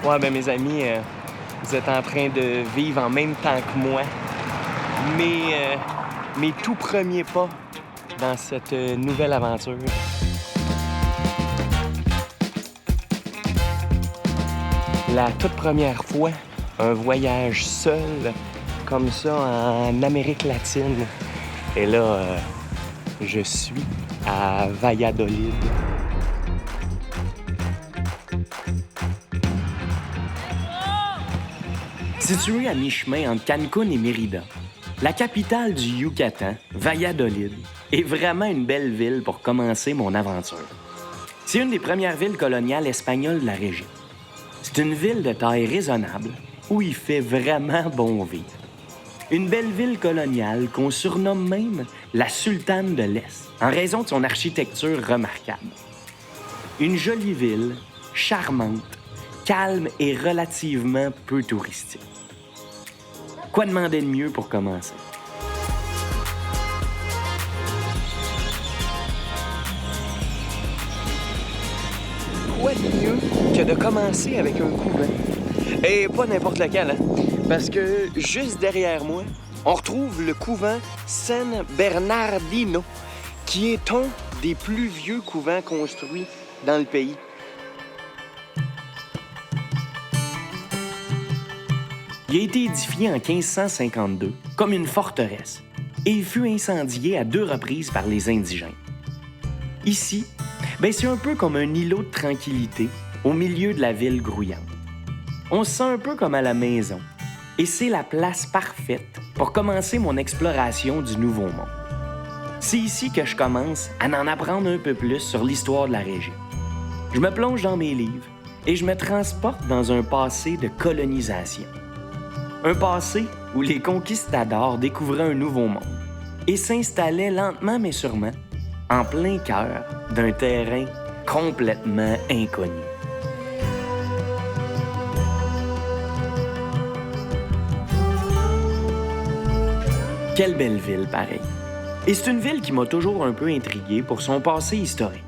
Ouais, ben mes amis, vous êtes en train de vivre en même temps que moi mes tout premiers pas dans cette nouvelle aventure. La toute première fois, un voyage seul, comme ça, en Amérique latine. Et là, je suis à Valladolid. Située à mi-chemin entre Cancún et Mérida, la capitale du Yucatan, Valladolid, est vraiment une belle ville pour commencer mon aventure. C'est une des premières villes coloniales espagnoles de la région. C'est une ville de taille raisonnable où il fait vraiment bon vivre. Une belle ville coloniale qu'on surnomme même la Sultane de l'Est en raison de son architecture remarquable. Une jolie ville, charmante, calme et relativement peu touristique. Quoi demander de mieux pour commencer? Quoi de mieux que de commencer avec un couvent? Et pas n'importe lequel, hein? Parce que juste derrière moi, on retrouve le couvent San Bernardino, qui est un des plus vieux couvents construits dans le pays. Il a été édifié en 1552 comme une forteresse et il fut incendié à 2 reprises par les indigènes. Ici, c'est un peu comme un îlot de tranquillité au milieu de la ville grouillante. On se sent un peu comme à la maison et c'est la place parfaite pour commencer mon exploration du Nouveau Monde. C'est ici que je commence à en apprendre un peu plus sur l'histoire de la région. Je me plonge dans mes livres et je me transporte dans un passé de colonisation. Un passé où les conquistadors découvraient un nouveau monde et s'installaient lentement mais sûrement en plein cœur d'un terrain complètement inconnu. Quelle belle ville, pareil. Et c'est une ville qui m'a toujours un peu intrigué pour son passé historique.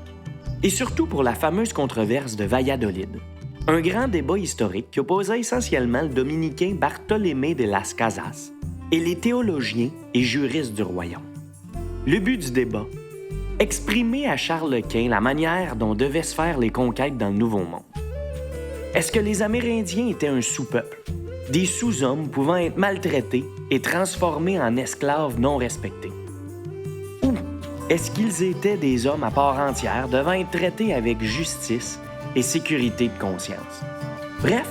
Et surtout pour la fameuse controverse de Valladolid. Un grand débat historique qui opposait essentiellement le dominicain Bartolomé de las Casas et les théologiens et juristes du royaume. Le but du débat, exprimer à Charles Quint la manière dont devaient se faire les conquêtes dans le Nouveau Monde. Est-ce que les Amérindiens étaient un sous-peuple, des sous-hommes pouvant être maltraités et transformés en esclaves non respectés? Ou est-ce qu'ils étaient des hommes à part entière devant être traités avec justice et sécurité de conscience? Bref,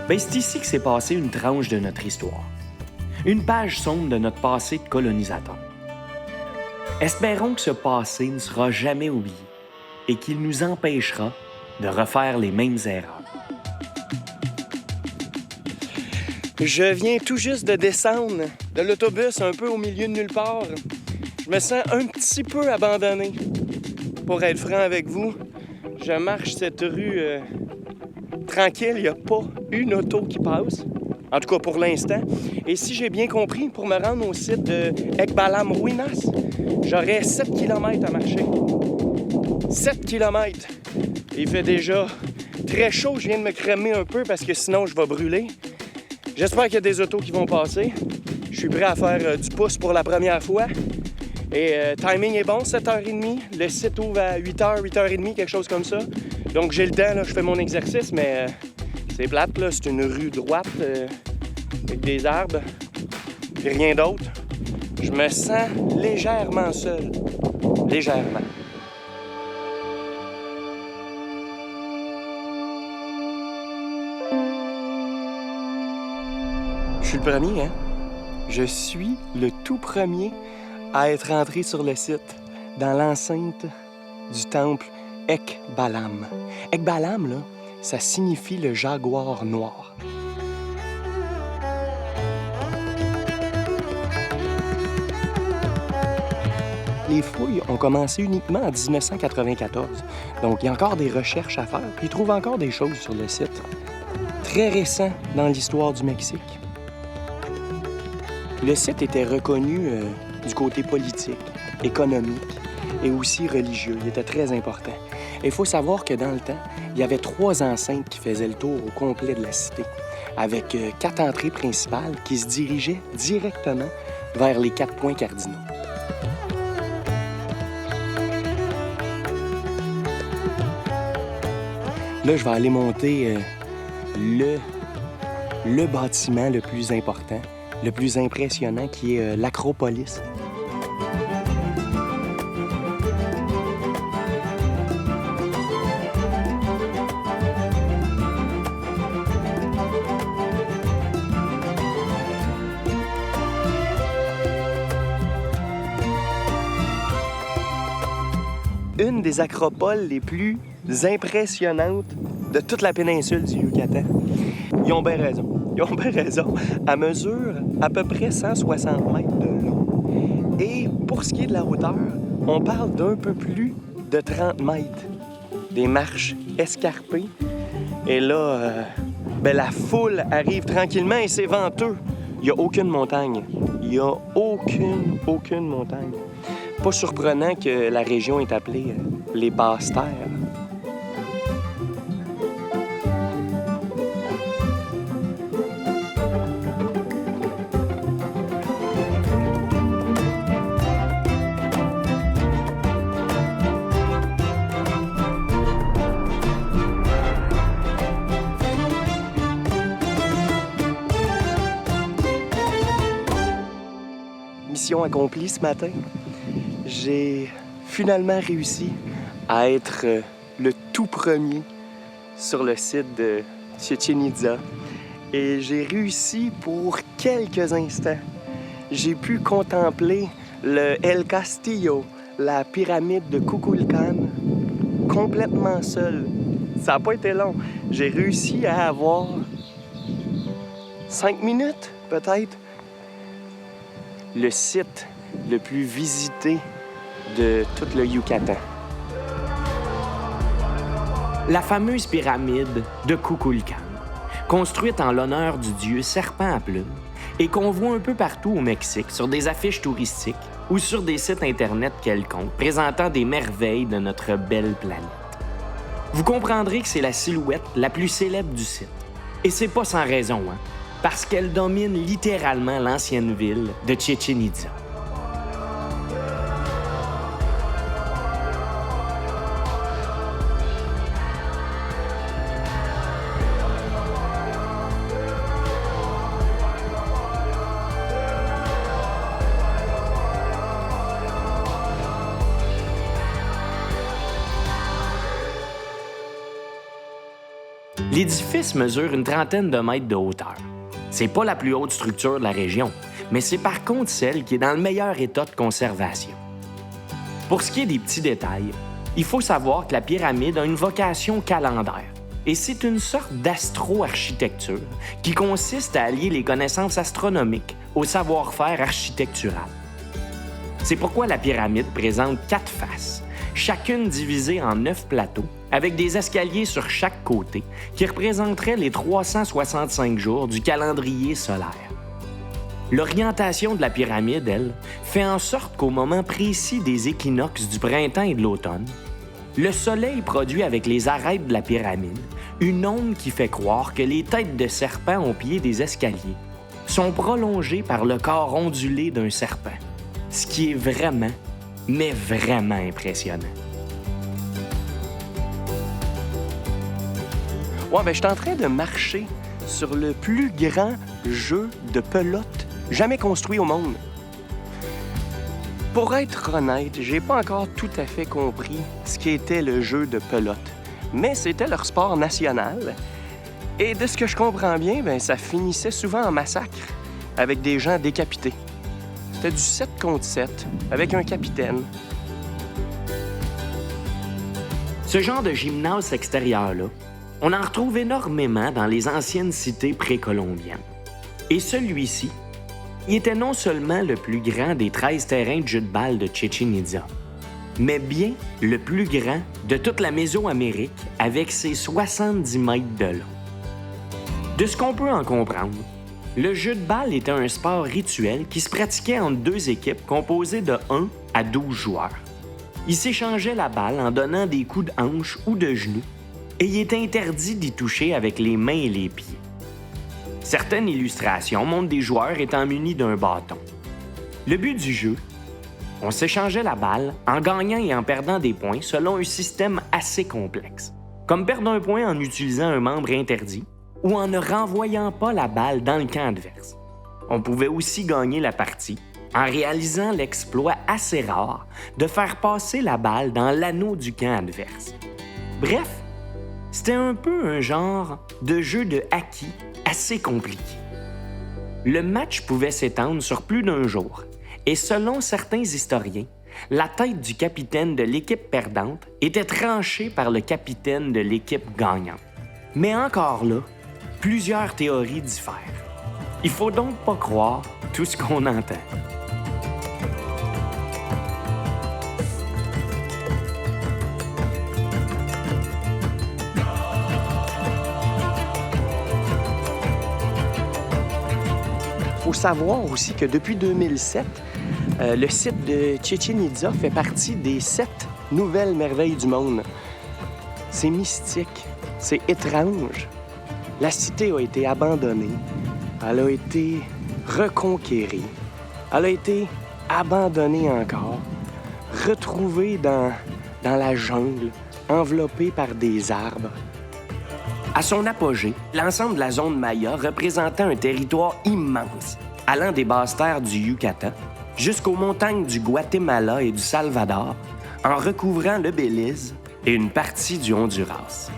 c'est ici que s'est passée une tranche de notre histoire. Une page sombre de notre passé de colonisateur. Espérons que ce passé ne sera jamais oublié et qu'il nous empêchera de refaire les mêmes erreurs. Je viens tout juste de descendre de l'autobus un peu au milieu de nulle part. Je me sens un petit peu abandonné. Pour être franc avec vous, je marche cette rue tranquille, il n'y a pas une auto qui passe. En tout cas pour l'instant. Et si j'ai bien compris, pour me rendre au site de Ekbalam Ruinas, j'aurais 7 km à marcher. 7 km! Il fait déjà très chaud, je viens de me crémer un peu parce que sinon je vais brûler. J'espère qu'il y a des autos qui vont passer. Je suis prêt à faire du pouce pour la première fois. Et timing est bon, 7h30. Le site ouvre à 8h, 8h30, quelque chose comme ça. Donc j'ai le temps, là, je fais mon exercice, mais c'est plate, là. C'est une rue droite avec des arbres et rien d'autre. Je me sens légèrement seul. Légèrement. Je suis le premier, hein? Je suis le tout premier à être entré sur le site, dans l'enceinte du temple Ekbalam. Ekbalam, là, ça signifie le jaguar noir. Les fouilles ont commencé uniquement en 1994, donc il y a encore des recherches à faire, puis ils trouvent encore des choses sur le site. Très récent dans l'histoire du Mexique. Le site était reconnu du côté politique, économique et aussi religieux. Il était très important. Et il faut savoir que dans le temps, il y avait 3 enceintes qui faisaient le tour au complet de la cité, avec 4 entrées principales qui se dirigeaient directement vers les 4 points cardinaux. Là, je vais aller monter le bâtiment le plus important, le plus impressionnant, qui est l'Acropolis. Une des acropoles les plus impressionnantes de toute la péninsule du Yucatan. Ils ont bien raison. Ils ont bien raison. Elle mesure à peu près 160 mètres de long. Et pour ce qui est de la hauteur, on parle d'un peu plus de 30 mètres. Des marches escarpées. Et là, la foule arrive tranquillement et c'est venteux. Il n'y a aucune montagne. Il n'y a aucune montagne. Pas surprenant que la région est appelée les Basses-Terres. Mission accomplie ce matin. J'ai finalement réussi à être le tout premier sur le site de Chichén Itzá. Et j'ai réussi pour quelques instants. J'ai pu contempler le El Castillo, la pyramide de Kukulcán, complètement seul. Ça n'a pas été long. J'ai réussi à avoir 5 minutes, peut-être. Le site le plus visité de tout le Yucatan. La fameuse pyramide de Kukulcán, construite en l'honneur du dieu serpent à plumes et qu'on voit un peu partout au Mexique sur des affiches touristiques ou sur des sites Internet quelconques présentant des merveilles de notre belle planète. Vous comprendrez que c'est la silhouette la plus célèbre du site. Et c'est pas sans raison, hein, parce qu'elle domine littéralement l'ancienne ville de Chichén Itzá. L'édifice mesure une trentaine de mètres de hauteur. C'est pas la plus haute structure de la région, mais c'est par contre celle qui est dans le meilleur état de conservation. Pour ce qui est des petits détails, il faut savoir que la pyramide a une vocation calendaire, et c'est une sorte d'astro-architecture qui consiste à allier les connaissances astronomiques au savoir-faire architectural. C'est pourquoi la pyramide présente 4 faces, chacune divisée en 9 plateaux, avec des escaliers sur chaque côté, qui représenteraient les 365 jours du calendrier solaire. L'orientation de la pyramide, elle, fait en sorte qu'au moment précis des équinoxes du printemps et de l'automne, le Soleil produit avec les arêtes de la pyramide une onde qui fait croire que les têtes de serpents au pied des escaliers sont prolongées par le corps ondulé d'un serpent, ce qui est vraiment, mais vraiment impressionnant. Ouais, je suis en train de marcher sur le plus grand jeu de pelote jamais construit au monde. Pour être honnête, j'ai pas encore tout à fait compris ce qu'était le jeu de pelote, mais c'était leur sport national. Et de ce que je comprends bien, ça finissait souvent en massacre, avec des gens décapités. C'était du 7 contre 7, avec un capitaine. Ce genre de gymnase extérieur-là, on en retrouve énormément dans les anciennes cités précolombiennes. Et celui-ci, il était non seulement le plus grand des 13 terrains de jeu de balle de Chichén Itzá, mais bien le plus grand de toute la Mésoamérique avec ses 70 mètres de long. De ce qu'on peut en comprendre, le jeu de balle était un sport rituel qui se pratiquait entre 2 équipes composées de 1 à 12 joueurs. Ils s'échangeaient la balle en donnant des coups de hanche ou de genoux, et il est interdit d'y toucher avec les mains et les pieds. Certaines illustrations montrent des joueurs étant munis d'un bâton. Le but du jeu, on s'échangeait la balle en gagnant et en perdant des points selon un système assez complexe, comme perdre un point en utilisant un membre interdit ou en ne renvoyant pas la balle dans le camp adverse. On pouvait aussi gagner la partie en réalisant l'exploit assez rare de faire passer la balle dans l'anneau du camp adverse. Bref, c'était un peu un genre de jeu de hockey assez compliqué. Le match pouvait s'étendre sur plus d'un jour, et selon certains historiens, la tête du capitaine de l'équipe perdante était tranchée par le capitaine de l'équipe gagnante. Mais encore là, plusieurs théories diffèrent. Il faut donc pas croire tout ce qu'on entend. Il faut savoir aussi que depuis 2007, le site de Chichén Itzá fait partie des 7 nouvelles merveilles du monde. C'est mystique, c'est étrange. La cité a été abandonnée, elle a été reconquérie, elle a été abandonnée encore, retrouvée dans la jungle, enveloppée par des arbres. À son apogée, l'ensemble de la zone Maya représentait un territoire immense, allant des basses terres du Yucatan jusqu'aux montagnes du Guatemala et du Salvador, en recouvrant le Belize et une partie du Honduras.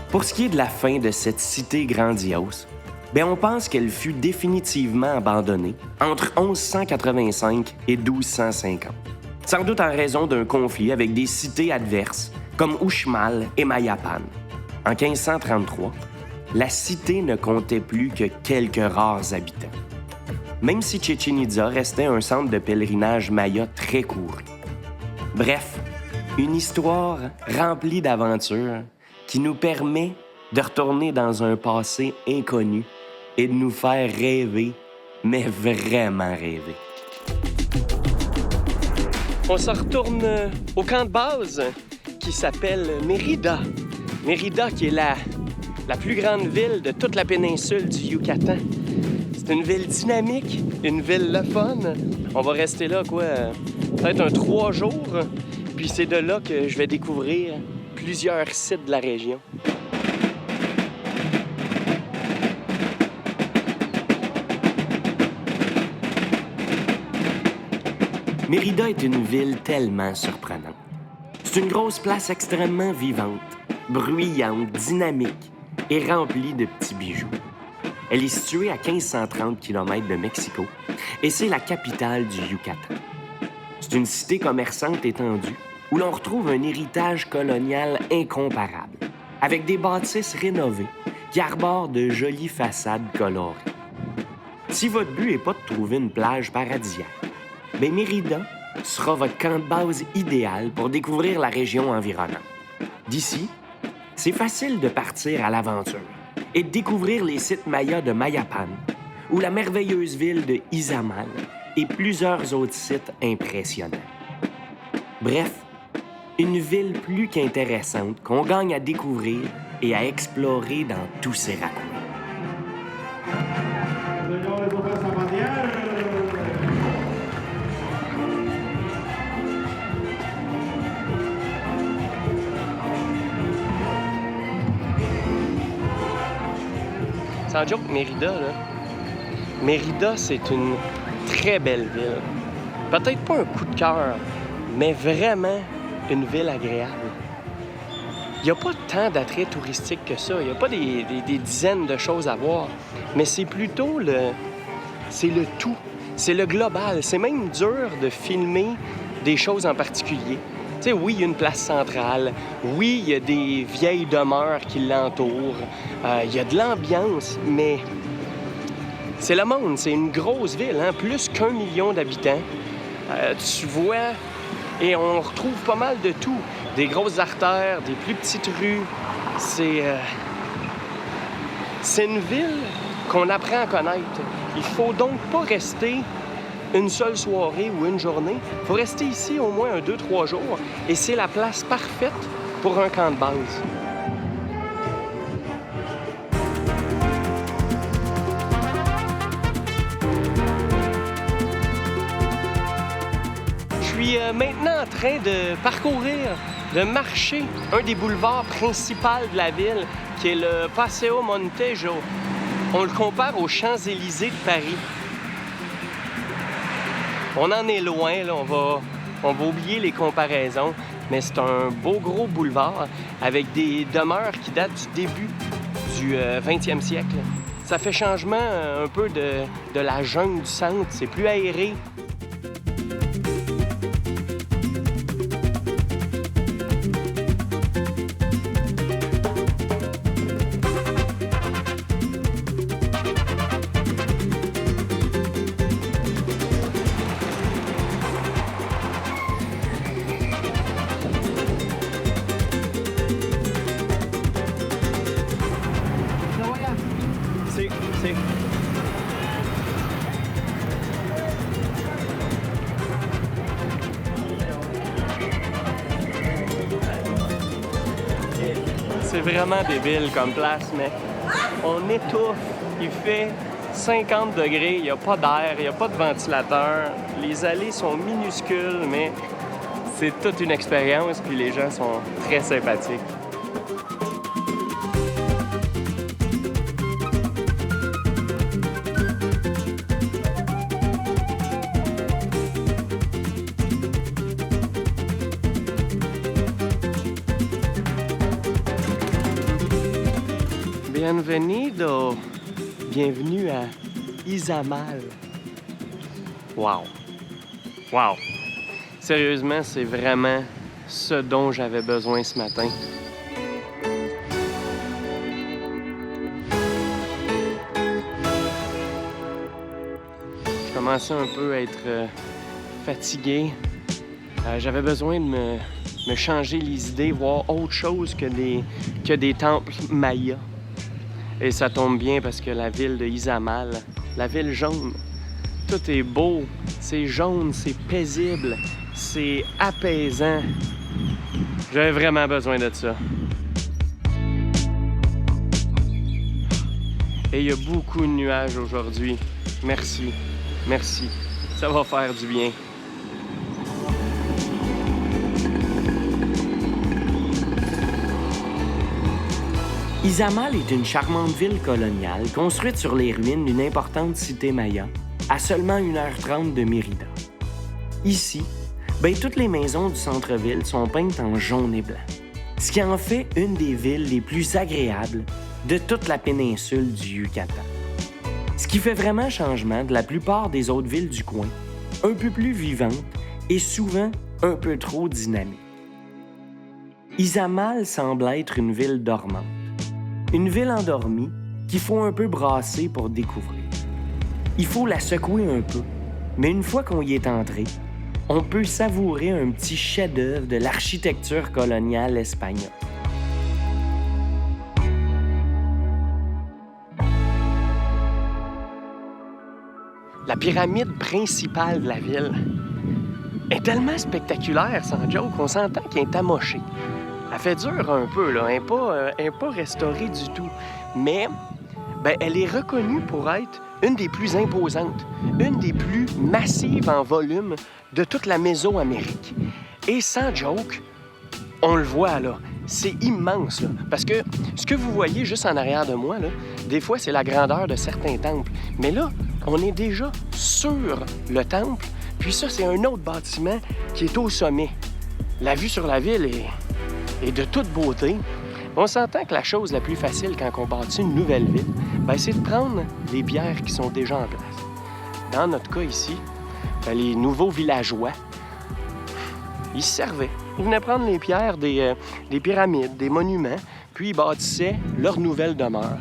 Pour ce qui est de la fin de cette cité grandiose, on pense qu'elle fut définitivement abandonnée entre 1185 et 1250, sans doute en raison d'un conflit avec des cités adverses comme Uxmal et Mayapan. En 1533, la cité ne comptait plus que quelques rares habitants, même si Chichén Itzá restait un centre de pèlerinage maya très couru. Bref, une histoire remplie d'aventures qui nous permet de retourner dans un passé inconnu et de nous faire rêver, mais vraiment rêver. On se retourne au camp de base qui s'appelle Mérida. Mérida, qui est la plus grande ville de toute la péninsule du Yucatan. C'est une ville dynamique, une ville le fun. On va rester là, peut-être un 3 jours. Puis c'est de là que je vais découvrir plusieurs sites de la région. Mérida est une ville tellement surprenante. C'est une grosse place extrêmement vivante, bruyante, dynamique et remplie de petits bijoux. Elle est située à 1530 km de Mexico et c'est la capitale du Yucatan. C'est une cité commerçante étendue où l'on retrouve un héritage colonial incomparable, avec des bâtisses rénovées qui arborent de jolies façades colorées. Si votre but n'est pas de trouver une plage paradisiaque, Mérida sera votre camp de base idéal pour découvrir la région environnante. D'ici, c'est facile de partir à l'aventure et de découvrir les sites mayas de Mayapan ou la merveilleuse ville de Izamal et plusieurs autres sites impressionnants. Bref, une ville plus qu'intéressante qu'on gagne à découvrir et à explorer dans tous ses raccoins. Sans joke, Mérida, c'est une très belle ville. Peut-être pas un coup de cœur, mais vraiment une ville agréable. Il n'y a pas tant d'attraits touristiques que ça. Il n'y a pas des dizaines de choses à voir. Mais c'est plutôt le tout. C'est le global. C'est même dur de filmer des choses en particulier. Tu sais, oui, il y a une place centrale. Oui, il y a des vieilles demeures qui l'entourent. Il y a de l'ambiance, mais c'est le monde. C'est une grosse ville, hein? Plus qu'1 million d'habitants. Tu vois, et on retrouve pas mal de tout. Des grosses artères, des plus petites rues. C'est une ville qu'on apprend à connaître. Il faut donc pas rester une seule soirée ou une journée. Il faut rester ici au moins 2-3 jours et c'est la place parfaite pour un camp de base. Je suis maintenant en train de parcourir, de marcher un des boulevards principaux de la ville, qui est le Paseo Montejo. On le compare aux Champs-Élysées de Paris. On en est loin, là. On va oublier les comparaisons, mais c'est un beau gros boulevard avec des demeures qui datent du début du 20e siècle. Ça fait changement un peu de la jungle du centre, c'est plus aéré. Sí. C'est vraiment débile comme place, mais on étouffe. Il fait 50 degrés, il n'y a pas d'air, il n'y a pas de ventilateur. Les allées sont minuscules, mais c'est toute une expérience, puis les gens sont très sympathiques. Bienvenido! Bienvenue à Izamal. Wow! Wow! Sérieusement, c'est vraiment ce dont j'avais besoin ce matin. Je commençais un peu à être fatigué. J'avais besoin de me changer les idées, voir autre chose que des temples mayas. Et ça tombe bien parce que la ville de Izamal, la ville jaune, tout est beau, c'est jaune, c'est paisible, c'est apaisant. J'avais vraiment besoin de ça. Et il y a beaucoup de nuages aujourd'hui. Merci, merci. Ça va faire du bien. Izamal est une charmante ville coloniale construite sur les ruines d'une importante cité maya, à seulement 1h30 de Mérida. Ici, toutes les maisons du centre-ville sont peintes en jaune et blanc, ce qui en fait une des villes les plus agréables de toute la péninsule du Yucatan. Ce qui fait vraiment changement de la plupart des autres villes du coin, un peu plus vivantes et souvent un peu trop dynamiques. Izamal semble être une ville dormante. Une ville endormie qu'il faut un peu brasser pour découvrir. Il faut la secouer un peu, mais une fois qu'on y est entré, on peut savourer un petit chef-d'œuvre de l'architecture coloniale espagnole. La pyramide principale de la ville est tellement spectaculaire, sans joke, qu'on s'entend qu'elle est amochée. Elle fait dur un peu, là. Elle n'est pas restaurée du tout. Mais elle est reconnue pour être une des plus imposantes, une des plus massives en volume de toute la Mésoamérique. Et sans joke, on le voit, là. C'est immense, là. Parce que ce que vous voyez juste en arrière de moi, là, des fois, c'est la grandeur de certains temples. Mais là, on est déjà sur le temple. Puis ça, c'est un autre bâtiment qui est au sommet. La vue sur la ville est de toute beauté. On s'entend que la chose la plus facile quand on bâtit une nouvelle ville, c'est de prendre les pierres qui sont déjà en place. Dans notre cas ici, les nouveaux villageois, ils se servaient. Ils venaient prendre les pierres des pyramides, des monuments, puis ils bâtissaient leur nouvelle demeure.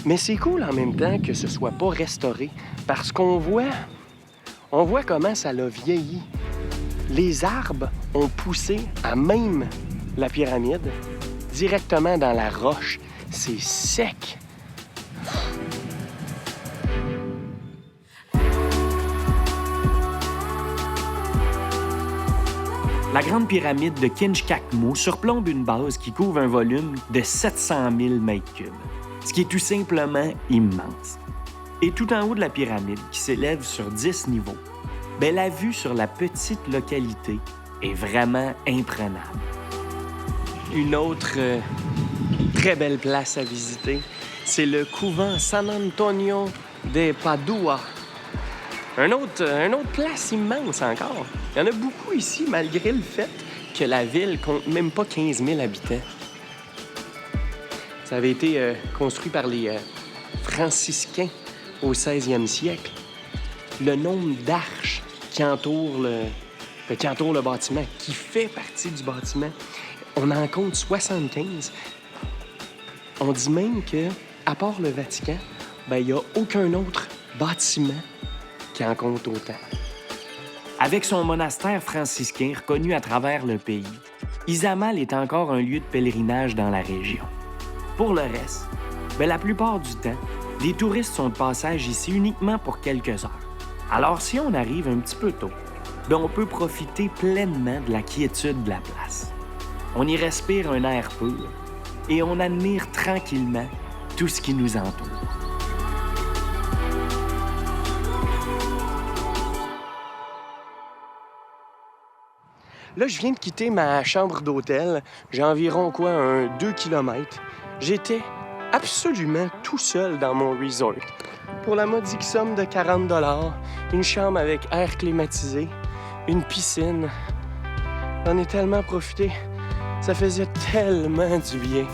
Mais c'est cool en même temps que ce soit pas restauré, parce qu'on voit comment ça l'a vieilli. Les arbres ont poussé à même la pyramide, directement dans la roche. C'est sec. La grande pyramide de Kinchkakmo surplombe une base qui couvre un volume de 700 000 mètres cubes, ce qui est tout simplement immense. Et tout en haut de la pyramide, qui s'élève sur 10 niveaux, la vue sur la petite localité est vraiment imprenable. Une autre très belle place à visiter, c'est le couvent San Antonio de Padua. Un autre place immense encore. Il y en a beaucoup ici, malgré le fait que la ville compte même pas 15 000 habitants. Ça avait été construit par les franciscains au 16e siècle. Le nombre d'arches qui entourent le bâtiment, qui fait partie du bâtiment, on en compte 75. On dit même que, à part le Vatican, il n'y a aucun autre bâtiment qui en compte autant. Avec son monastère franciscain reconnu à travers le pays, Izamal est encore un lieu de pèlerinage dans la région. Pour le reste, la plupart du temps, les touristes sont de passage ici uniquement pour quelques heures. Alors si on arrive un petit peu tôt, on peut profiter pleinement de la quiétude de la place. On y respire un air pur et on admire tranquillement tout ce qui nous entoure. Là, je viens de quitter ma chambre d'hôtel. J'ai environ 2 km. J'étais absolument tout seul dans mon resort. Pour la modique somme de 40 $, une chambre avec air climatisé, une piscine. J'en ai tellement profité. Ça faisait tellement du bien.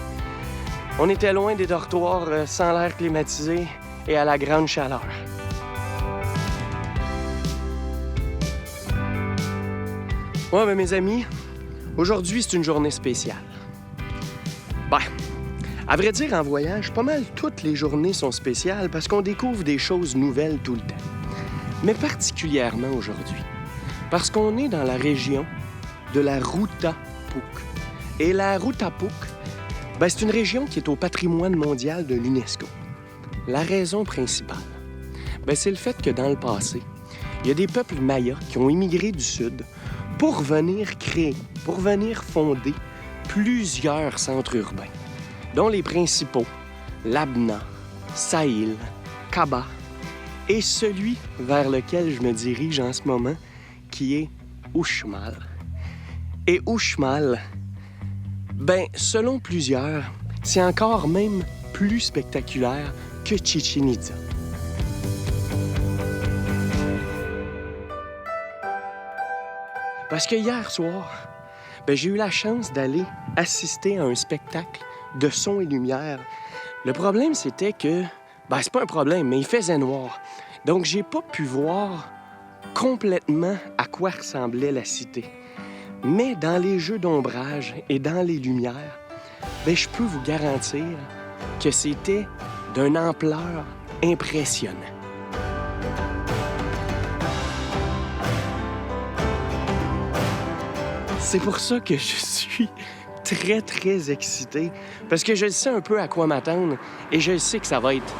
On était loin des dortoirs sans l'air climatisé et à la grande chaleur. Ouais, mes amis, aujourd'hui, c'est une journée spéciale. À vrai dire, en voyage, pas mal toutes les journées sont spéciales parce qu'on découvre des choses nouvelles tout le temps. Mais particulièrement aujourd'hui, parce qu'on est dans la région de la Ruta Puk. Et la Ruta Puk, c'est une région qui est au patrimoine mondial de l'UNESCO. La raison principale, c'est le fait que dans le passé, il y a des peuples mayas qui ont immigré du sud pour venir fonder plusieurs centres urbains, dont les principaux, Labna, Saïl, Kaba, et celui vers lequel je me dirige en ce moment, qui est Uxmal. Et Uxmal, selon plusieurs, c'est encore même plus spectaculaire que Chichén Itzá. Parce que hier soir, j'ai eu la chance d'aller assister à un spectacle de son et lumière. Le problème, c'était que... c'est pas un problème, mais il faisait noir. Donc, j'ai pas pu voir complètement à quoi ressemblait la cité. Mais dans les jeux d'ombrage et dans les lumières, je peux vous garantir que c'était d'une ampleur impressionnante. C'est pour ça que je suis très, très excité, parce que je sais un peu à quoi m'attendre et je sais que ça va être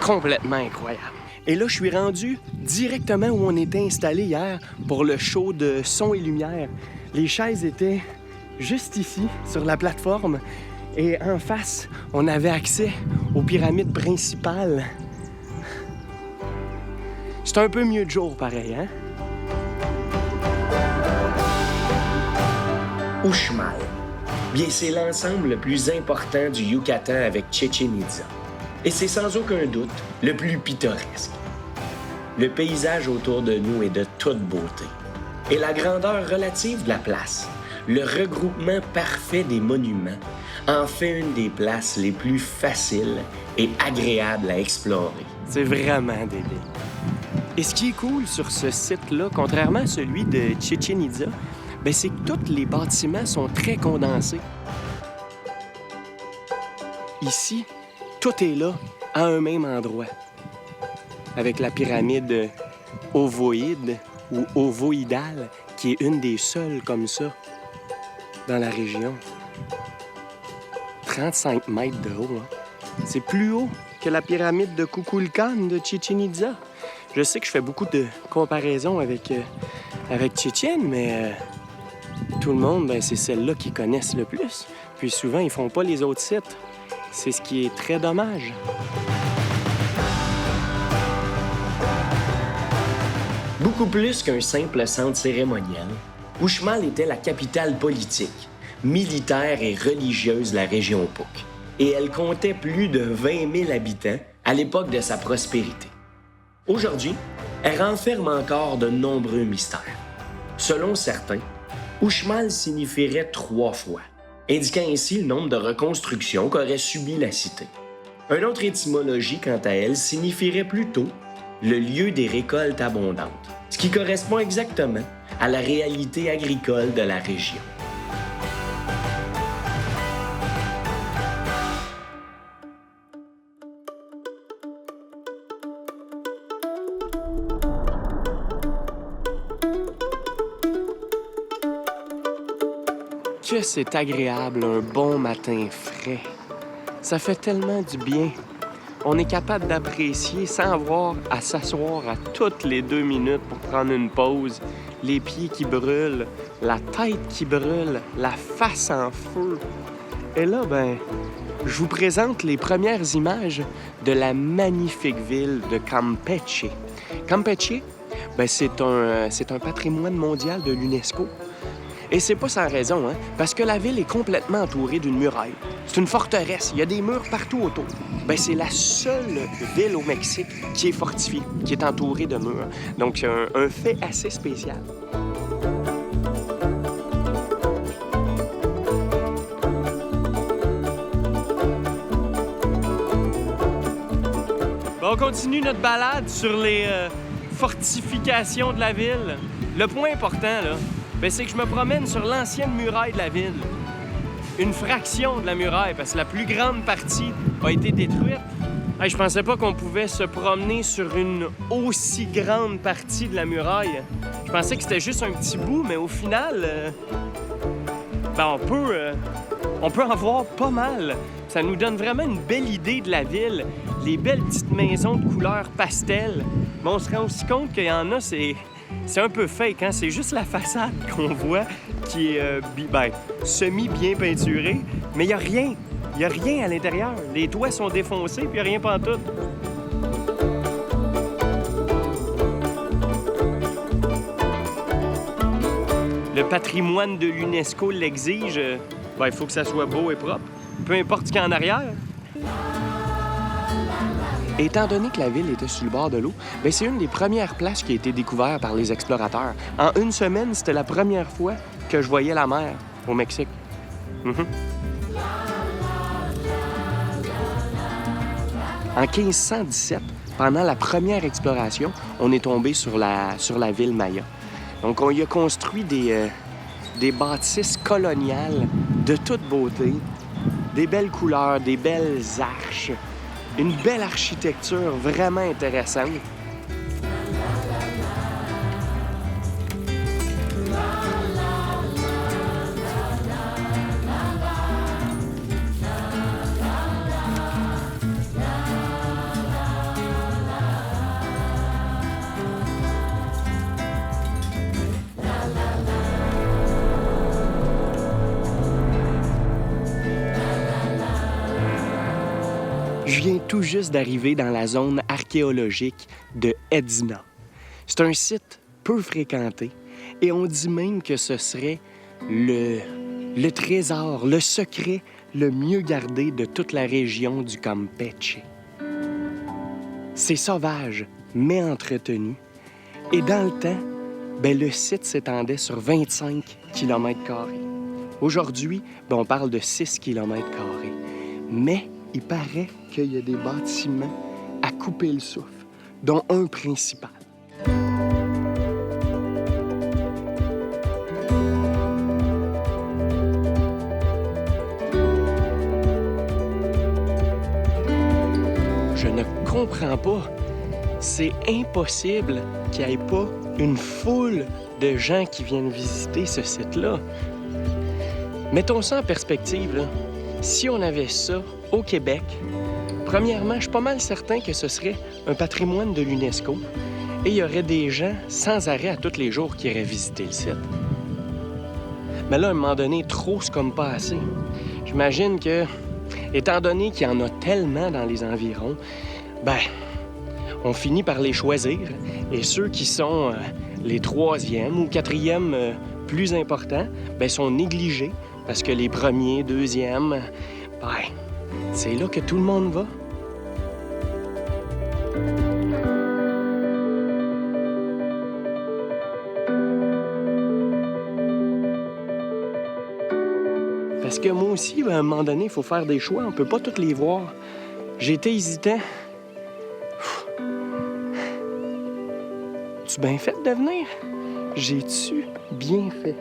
complètement incroyable. Et là, je suis rendu directement où on était installé hier pour le show de son et lumière. Les chaises étaient juste ici, sur la plateforme, et en face, on avait accès aux pyramides principales. C'est un peu mieux de jour, pareil, hein? Uxmal. C'est l'ensemble le plus important du Yucatan avec Chichén Itzá. Et c'est sans aucun doute le plus pittoresque. Le paysage autour de nous est de toute beauté. Et la grandeur relative de la place, le regroupement parfait des monuments, en fait une des places les plus faciles et agréables à explorer. C'est vraiment débile. Et ce qui est cool sur ce site-là, contrairement à celui de Chichén Itzá, c'est que tous les bâtiments sont très condensés. Ici, tout est là, à un même endroit. Avec la pyramide ovoïde ou ovoïdale, qui est une des seules comme ça dans la région. 35 mètres de haut, hein? C'est plus haut que la pyramide de Kukulkan de Chichén Itzá. Je sais que je fais beaucoup de comparaisons avec Chichén, mais tout le monde, ben, c'est celle-là qu'ils connaissent le plus. Puis souvent, ils font pas les autres sites. C'est ce qui est très dommage. Beaucoup plus qu'un simple centre cérémoniel, Uxmal était la capitale politique, militaire et religieuse de la région Puuc. Et elle comptait plus de 20 000 habitants à l'époque de sa prospérité. Aujourd'hui, elle renferme encore de nombreux mystères. Selon certains, Uxmal signifierait 3 fois, indiquant ainsi le nombre de reconstructions qu'aurait subi la cité. Une autre étymologie, quant à elle, signifierait plutôt le lieu des récoltes abondantes, ce qui correspond exactement à la réalité agricole de la région. Que c'est agréable un bon matin frais. Ça fait tellement du bien. On est capable d'apprécier sans avoir à s'asseoir à toutes les 2 minutes pour prendre une pause. Les pieds qui brûlent, la tête qui brûle, la face en feu. Et là, ben, je vous présente les premières images de la magnifique ville de Campeche. Campeche, ben, c'est un patrimoine mondial de l'UNESCO. Et c'est pas sans raison, hein? Parce que la ville est complètement entourée d'une muraille. C'est une forteresse, il y a des murs partout autour. Ben, c'est la seule ville au Mexique qui est fortifiée, qui est entourée de murs. Donc, c'est un fait assez spécial. Bon, on continue notre balade sur les fortifications de la ville. Le point important, là, ben, c'est que je me promène sur l'ancienne muraille de la ville. Une fraction de la muraille, parce que la plus grande partie a été détruite. Hey, je pensais pas qu'on pouvait se promener sur une aussi grande partie de la muraille. Je pensais que c'était juste un petit bout, mais au final, ben, on peut en voir pas mal. Ça nous donne vraiment une belle idée de la ville. Les belles petites maisons de couleur pastel. Mais on se rend aussi compte qu'il y en a, c'est un peu fake, hein? C'est juste la façade qu'on voit qui est semi-bien peinturée, mais il n'y a rien. Il n'y a rien à l'intérieur. Les toits sont défoncés, puis il n'y a rien pantoute. Le patrimoine de l'UNESCO l'exige. Il faut que ça soit beau et propre, peu importe ce qu'il y a en arrière. Étant donné que la ville était sur le bord de l'eau, bien, c'est une des premières places qui a été découverte par les explorateurs. En 1 semaine, c'était la première fois que je voyais la mer au Mexique. En 1517, pendant la première exploration, on est tombé sur la ville Maya. Donc, on y a construit des bâtisses coloniales de toute beauté, des belles couleurs, des belles arches. Une belle architecture vraiment intéressante. Je viens tout juste d'arriver dans la zone archéologique de Edina. C'est un site peu fréquenté et on dit même que ce serait le trésor, le secret le mieux gardé de toute la région du Campeche. C'est sauvage, mais entretenu. Et dans le temps, ben, le site s'étendait sur 25 km². Aujourd'hui, ben, on parle de 6 km². Mais il paraît qu'il y a des bâtiments à couper le souffle, dont un principal. Je ne comprends pas. C'est impossible qu'il n'y ait pas une foule de gens qui viennent visiter ce site-là. Mettons ça en perspective, là. Si on avait ça au Québec, premièrement, je suis pas mal certain que ce serait un patrimoine de l'UNESCO et il y aurait des gens sans arrêt à tous les jours qui iraient visiter le site. Mais là, à un moment donné, trop, c'est comme pas assez. J'imagine que, étant donné qu'il y en a tellement dans les environs, on finit par les choisir. Et ceux qui sont les troisièmes ou quatrièmes plus importants, sont négligés. Parce que les premiers, deuxièmes, c'est là que tout le monde va. Parce que moi aussi, à un moment donné, il faut faire des choix. On peut pas toutes les voir. J'ai été hésitant. Tu bien fait de venir? J'ai-tu bien fait?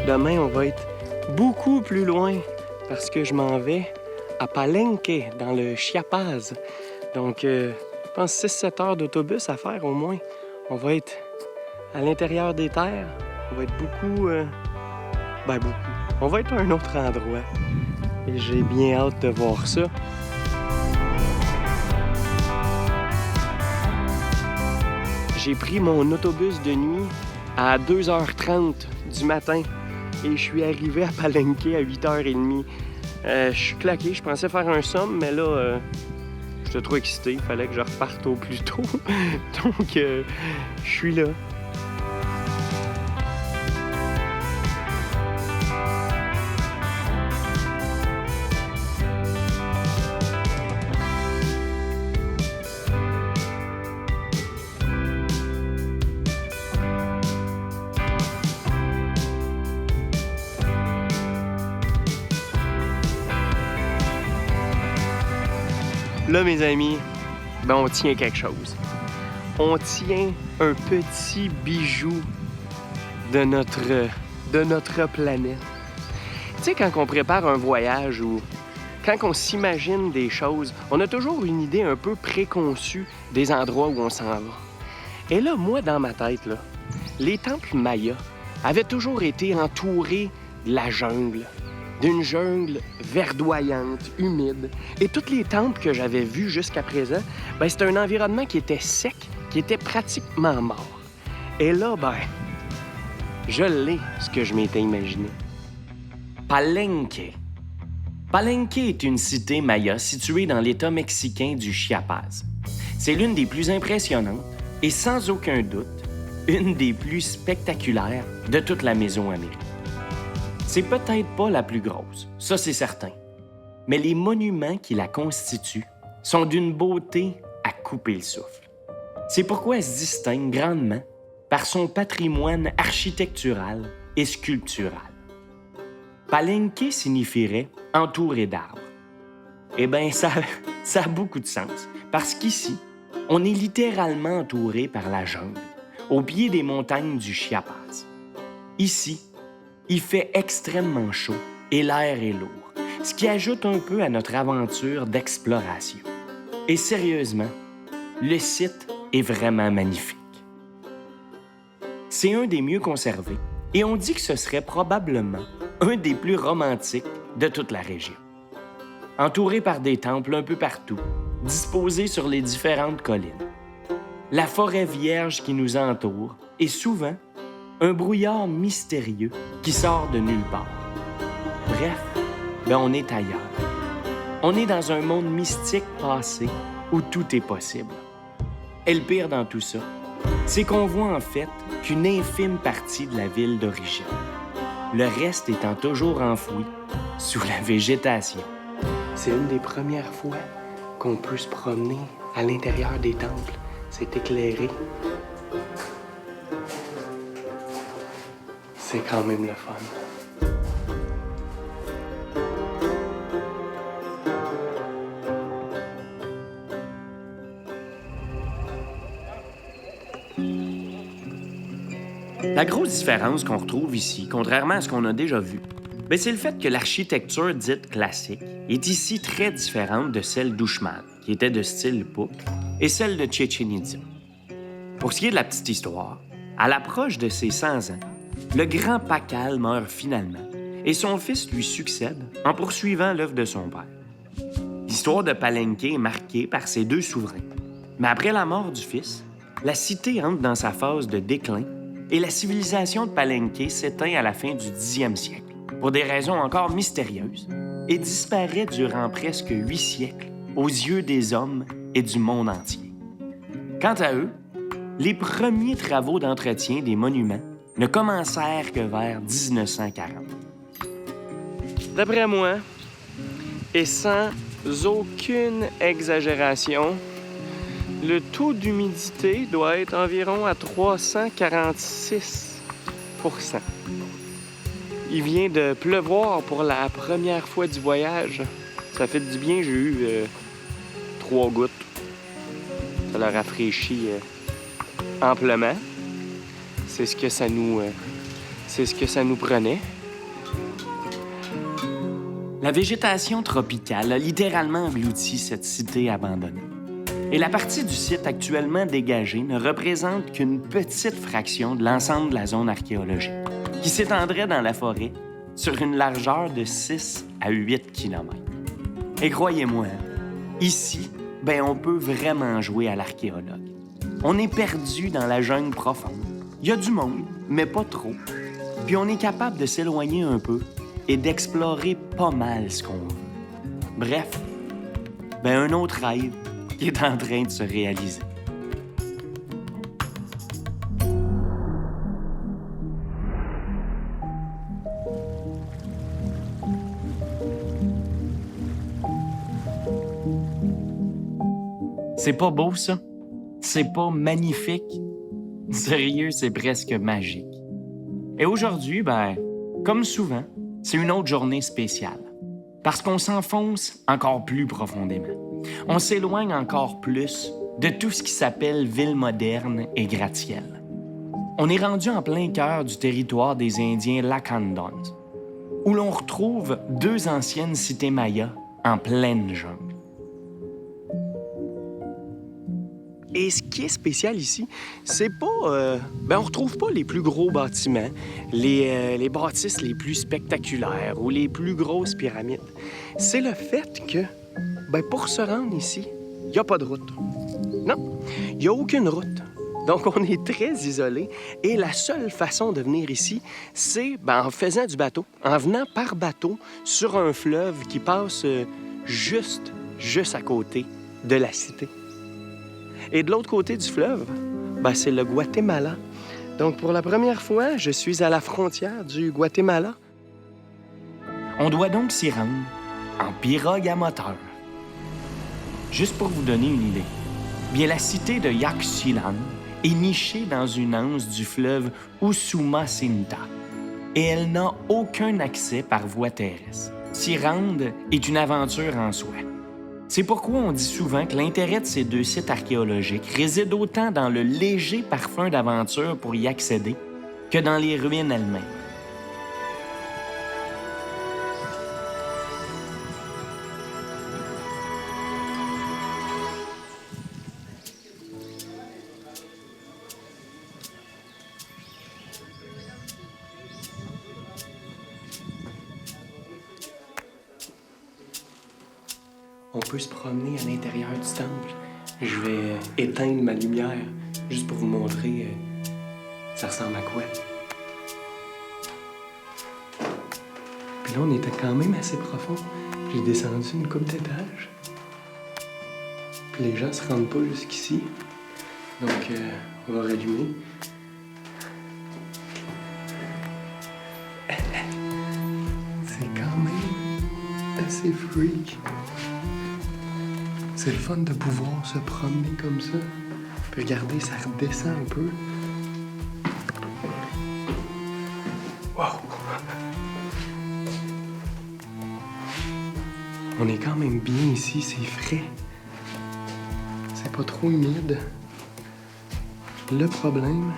Demain, on va être beaucoup plus loin parce que je m'en vais à Palenque, dans le Chiapas. Donc, je pense 6-7 heures d'autobus à faire au moins. On va être à l'intérieur des terres. On va être beaucoup. On va être à un autre endroit. Et j'ai bien hâte de voir ça. J'ai pris mon autobus de nuit à 2h30 du matin. Et je suis arrivé à Palenque à 8h30. Je suis claqué, je pensais faire un somme, mais là, j'étais trop excité. Il fallait que je reparte au plus tôt. Donc, je suis là. Là, mes amis, on tient quelque chose. On tient un petit bijou de notre planète. Tu sais, quand on prépare un voyage ou quand on s'imagine des choses, on a toujours une idée un peu préconçue des endroits où on s'en va. Et là, moi, dans ma tête, là, les temples mayas avaient toujours été entourés de la jungle. D'une jungle verdoyante, humide. Et tous les temples que j'avais vus jusqu'à présent, c'était un environnement qui était sec, qui était pratiquement mort. Et là, je l'ai, ce que je m'étais imaginé. Palenque. Palenque est une cité maya située dans l'État mexicain du Chiapas. C'est l'une des plus impressionnantes et sans aucun doute, une des plus spectaculaires de toute la Mésoamérique. C'est peut-être pas la plus grosse, ça c'est certain, mais les monuments qui la constituent sont d'une beauté à couper le souffle. C'est pourquoi elle se distingue grandement par son patrimoine architectural et sculptural. Palenque signifierait « entouré d'arbres ». Eh bien, ça a beaucoup de sens, parce qu'ici, on est littéralement entouré par la jungle, au pied des montagnes du Chiapas. Ici, il fait extrêmement chaud et l'air est lourd, ce qui ajoute un peu à notre aventure d'exploration. Et sérieusement, le site est vraiment magnifique. C'est un des mieux conservés et on dit que ce serait probablement un des plus romantiques de toute la région. Entouré par des temples un peu partout, disposés sur les différentes collines. La forêt vierge qui nous entoure est souvent un brouillard mystérieux qui sort de nulle part. Bref, on est ailleurs. On est dans un monde mystique passé où tout est possible. Et le pire dans tout ça, c'est qu'on voit en fait qu'une infime partie de la ville d'origine. Le reste étant toujours enfoui sous la végétation. C'est une des premières fois qu'on peut se promener à l'intérieur des temples. C'est éclairé. C'est quand même le fun. La grosse différence qu'on retrouve ici, contrairement à ce qu'on a déjà vu, Ben, c'est le fait que l'architecture dite classique est ici très différente de celle d'Uxmal, qui était de style Puuc, et celle de Chichén Itzá. Pour ce qui est de la petite histoire, à l'approche de ses 100 ans, le grand Pakal meurt finalement et son fils lui succède en poursuivant l'œuvre de son père. L'histoire de Palenque est marquée par ses 2 souverains. Mais après la mort du fils, la cité entre dans sa phase de déclin et la civilisation de Palenque s'éteint à la fin du 10e siècle, pour des raisons encore mystérieuses, et disparaît durant presque 8 siècles aux yeux des hommes et du monde entier. Quant à eux, les premiers travaux d'entretien des monuments ne commencèrent que vers 1940. D'après moi, et sans aucune exagération, le taux d'humidité doit être environ à 346 %. Il vient de pleuvoir pour la première fois du voyage. Ça fait du bien, j'ai eu 3 gouttes. Ça l'a rafraîchi amplement. C'est ce que ça nous prenait. La végétation tropicale a littéralement englouti cette cité abandonnée. Et la partie du site actuellement dégagée ne représente qu'une petite fraction de l'ensemble de la zone archéologique, qui s'étendrait dans la forêt sur une largeur de 6 à 8 km. Et croyez-moi, ici, on peut vraiment jouer à l'archéologue. On est perdu dans la jungle profonde. Il y a du monde, mais pas trop. Puis on est capable de s'éloigner un peu et d'explorer pas mal ce qu'on veut. Bref, un autre rêve qui est en train de se réaliser. C'est pas beau, ça? C'est pas magnifique? Sérieux, c'est presque magique. Et aujourd'hui, comme souvent, c'est une autre journée spéciale. Parce qu'on s'enfonce encore plus profondément. On s'éloigne encore plus de tout ce qui s'appelle ville moderne et gratte-ciel. On est rendu en plein cœur du territoire des Indiens Lacandons, où l'on retrouve 2 anciennes cités mayas en pleine jungle. Et ce qui est spécial ici, c'est pas... on retrouve pas les plus gros bâtiments, les bâtisses les plus spectaculaires ou les plus grosses pyramides. C'est le fait que, pour se rendre ici, il n'y a pas de route. Non, il n'y a aucune route. Donc, on est très isolé. Et la seule façon de venir ici, c'est en faisant du bateau, en venant par bateau sur un fleuve qui passe juste à côté de la cité. Et de l'autre côté du fleuve, c'est le Guatemala. Donc, pour la première fois, je suis à la frontière du Guatemala. On doit donc s'y rendre en pirogue à moteur. Juste pour vous donner une idée, la cité de Yaxchilan est nichée dans une anse du fleuve Usumacinta et elle n'a aucun accès par voie terrestre. S'y rendre est une aventure en soi. C'est pourquoi on dit souvent que l'intérêt de ces 2 sites archéologiques réside autant dans le léger parfum d'aventure pour y accéder que dans les ruines elles-mêmes. On peut se promener à l'intérieur du temple. Je vais éteindre ma lumière juste pour vous montrer ça ressemble à quoi. Puis là, on était quand même assez profond. J'ai descendu une couple d'étages. Puis les gens se rendent pas jusqu'ici. Donc, on va rallumer. C'est quand même assez freak. C'est le fun de pouvoir se promener comme ça. Puis regardez, ça redescend un peu. Wow! On est quand même bien ici, c'est frais. C'est pas trop humide. Le problème,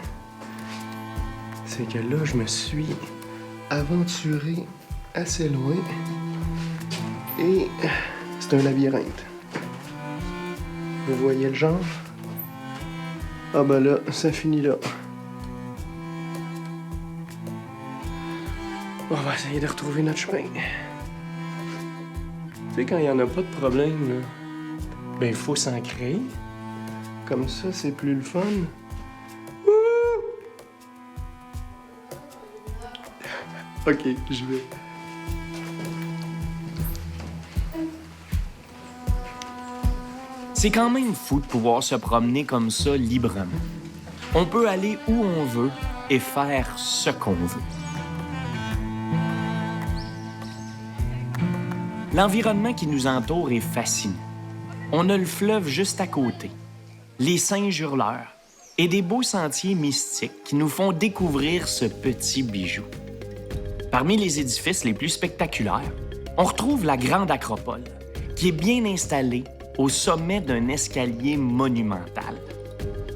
c'est que là, je me suis aventuré assez loin. Et c'est un labyrinthe. Vous voyez le genre? Ah ben là, ça finit là. On va essayer de retrouver notre chemin. Tu sais, quand il n'y en a pas de problème, là, ben il faut s'en créer. Comme ça, c'est plus le fun. Wouh! OK, je vais. C'est quand même fou de pouvoir se promener comme ça librement. On peut aller où on veut et faire ce qu'on veut. L'environnement qui nous entoure est fascinant. On a le fleuve juste à côté, les singes hurleurs et des beaux sentiers mystiques qui nous font découvrir ce petit bijou. Parmi les édifices les plus spectaculaires, on retrouve la Grande Acropole, qui est bien installée au sommet d'un escalier monumental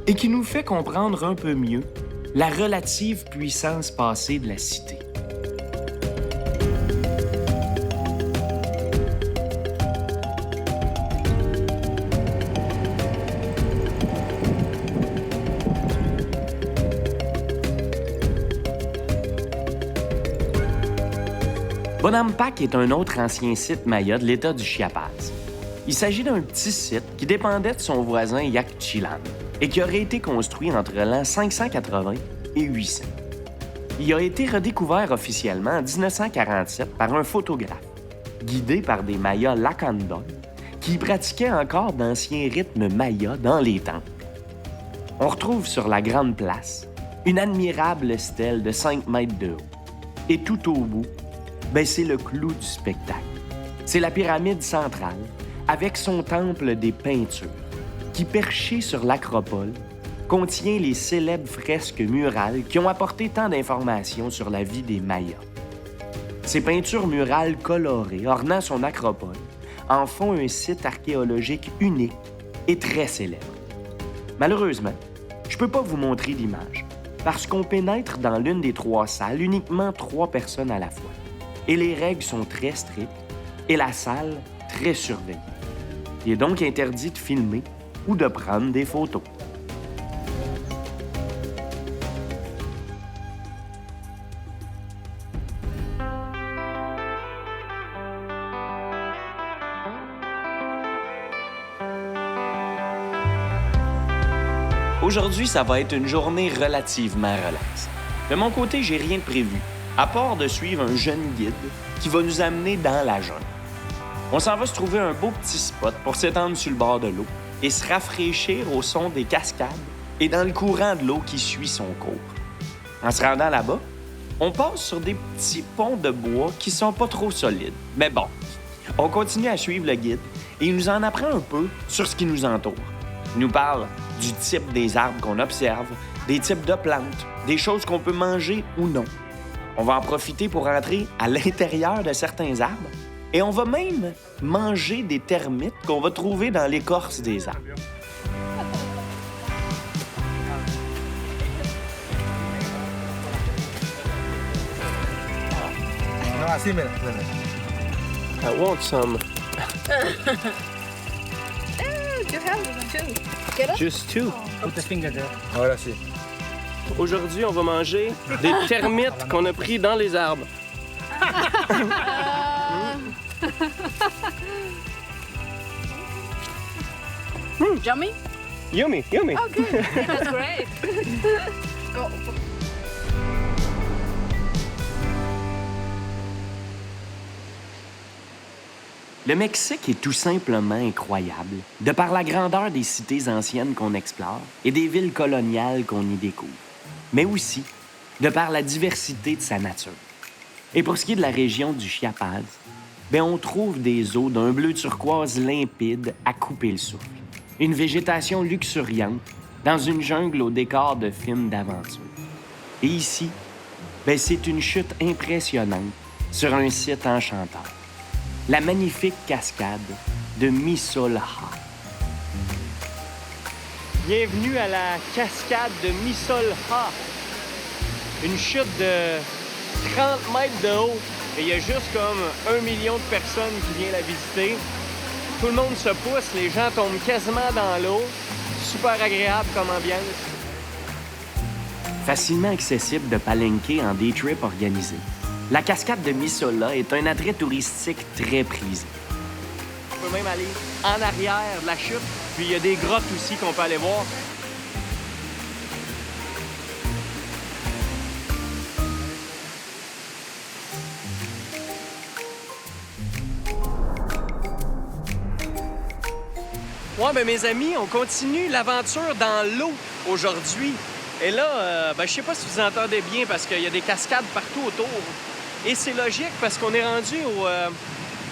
et qui nous fait comprendre un peu mieux la relative puissance passée de la cité. Bonampak est un autre ancien site maya de l'État du Chiapas. Il s'agit d'un petit site qui dépendait de son voisin Yaxchilan et qui aurait été construit entre l'an 580 et 800. Il a été redécouvert officiellement en 1947 par un photographe, guidé par des Mayas Lacandon, qui pratiquaient encore d'anciens rythmes mayas dans les temples. On retrouve sur la grande place une admirable stèle de 5 mètres de haut. Et tout au bout, c'est le clou du spectacle. C'est la pyramide centrale, avec son temple des peintures, qui, perché sur l'acropole, contient les célèbres fresques murales qui ont apporté tant d'informations sur la vie des Mayas. Ces peintures murales colorées ornant son acropole en font un site archéologique unique et très célèbre. Malheureusement, je peux pas vous montrer d'image, parce qu'on pénètre dans l'une des 3 salles uniquement 3 personnes à la fois. Et les règles sont très strictes et la salle très surveillée. Il est donc interdit de filmer ou de prendre des photos. Aujourd'hui, ça va être une journée relativement relaxe. De mon côté, j'ai rien de prévu, à part de suivre un jeune guide qui va nous amener dans la jungle. On s'en va se trouver un beau petit spot pour s'étendre sur le bord de l'eau et se rafraîchir au son des cascades et dans le courant de l'eau qui suit son cours. En se rendant là-bas, on passe sur des petits ponts de bois qui sont pas trop solides. Mais bon, on continue à suivre le guide et il nous en apprend un peu sur ce qui nous entoure. Il nous parle du type des arbres qu'on observe, des types de plantes, des choses qu'on peut manger ou non. On va en profiter pour entrer à l'intérieur de certains arbres et on va même manger des termites qu'on va trouver dans l'écorce des arbres. No, así, mira. I want some. You have two. Get up. Just 2. Put the finger there. Ahora sí. Aujourd'hui, on va manger des termites qu'on a pris dans les arbres. Yummy? Yummy, yummy. Oh, good. That's great. Go. Le Mexique est tout simplement incroyable, de par la grandeur des cités anciennes qu'on explore et des villes coloniales qu'on y découvre, mais aussi de par la diversité de sa nature. Et pour ce qui est de la région du Chiapas, on trouve des eaux d'un bleu turquoise limpide à couper le souffle, une végétation luxuriante dans une jungle au décor de films d'aventure. Et ici, c'est une chute impressionnante sur un site enchanteur. La magnifique cascade de Misolha. Bienvenue à la cascade de Misolha. Une chute de 30 mètres de haut Et il y a juste comme 1 million de personnes qui viennent la visiter. Tout le monde se pousse, les gens tombent quasiment dans l'eau. Super agréable comme ambiance. Facilement accessible de Palenque en day trip organisé, la cascade de Missola est un attrait touristique très prisé. On peut même aller en arrière de la chute, puis il y a des grottes aussi qu'on peut aller voir. Ouais, ben mes amis, on continue l'aventure dans l'eau aujourd'hui. Et là, je sais pas si vous entendez bien parce qu'il y a des cascades partout autour. Et c'est logique parce qu'on est rendu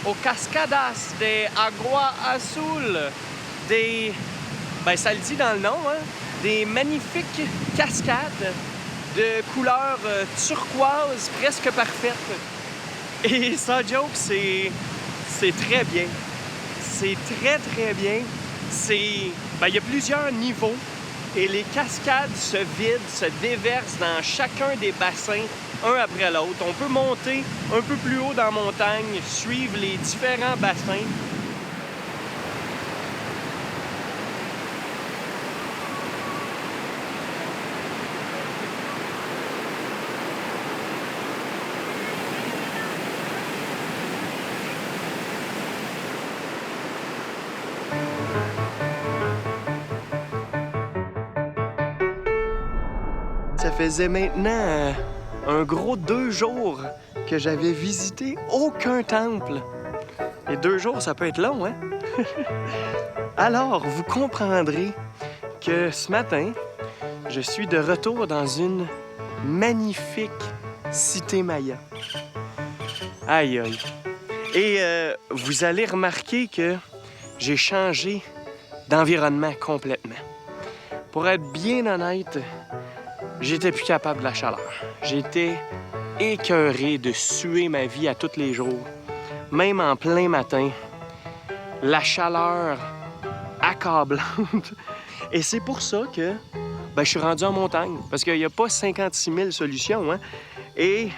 aux Cascadas de Agua Azul. Ça le dit dans le nom, hein? Des magnifiques cascades de couleur turquoise presque parfaite. Et sans joke, c'est très bien. C'est très, très bien. Il y a plusieurs niveaux et les cascades se vident, se déversent dans chacun des bassins, un après l'autre. On peut monter un peu plus haut dans la montagne, suivre les différents bassins. Ça faisait maintenant un gros 2 jours que j'avais visité aucun temple. Et 2 jours, ça peut être long, hein? Alors, vous comprendrez que ce matin, je suis de retour dans une magnifique cité maya. Aïe, aïe. Et vous allez remarquer que j'ai changé d'environnement complètement. Pour être bien honnête, j'étais plus capable de la chaleur. J'étais écœuré de suer ma vie à tous les jours. Même en plein matin, la chaleur accablante. Et c'est pour ça que je suis rendu en montagne. Parce qu'il n'y a pas 56 000 solutions, hein? Et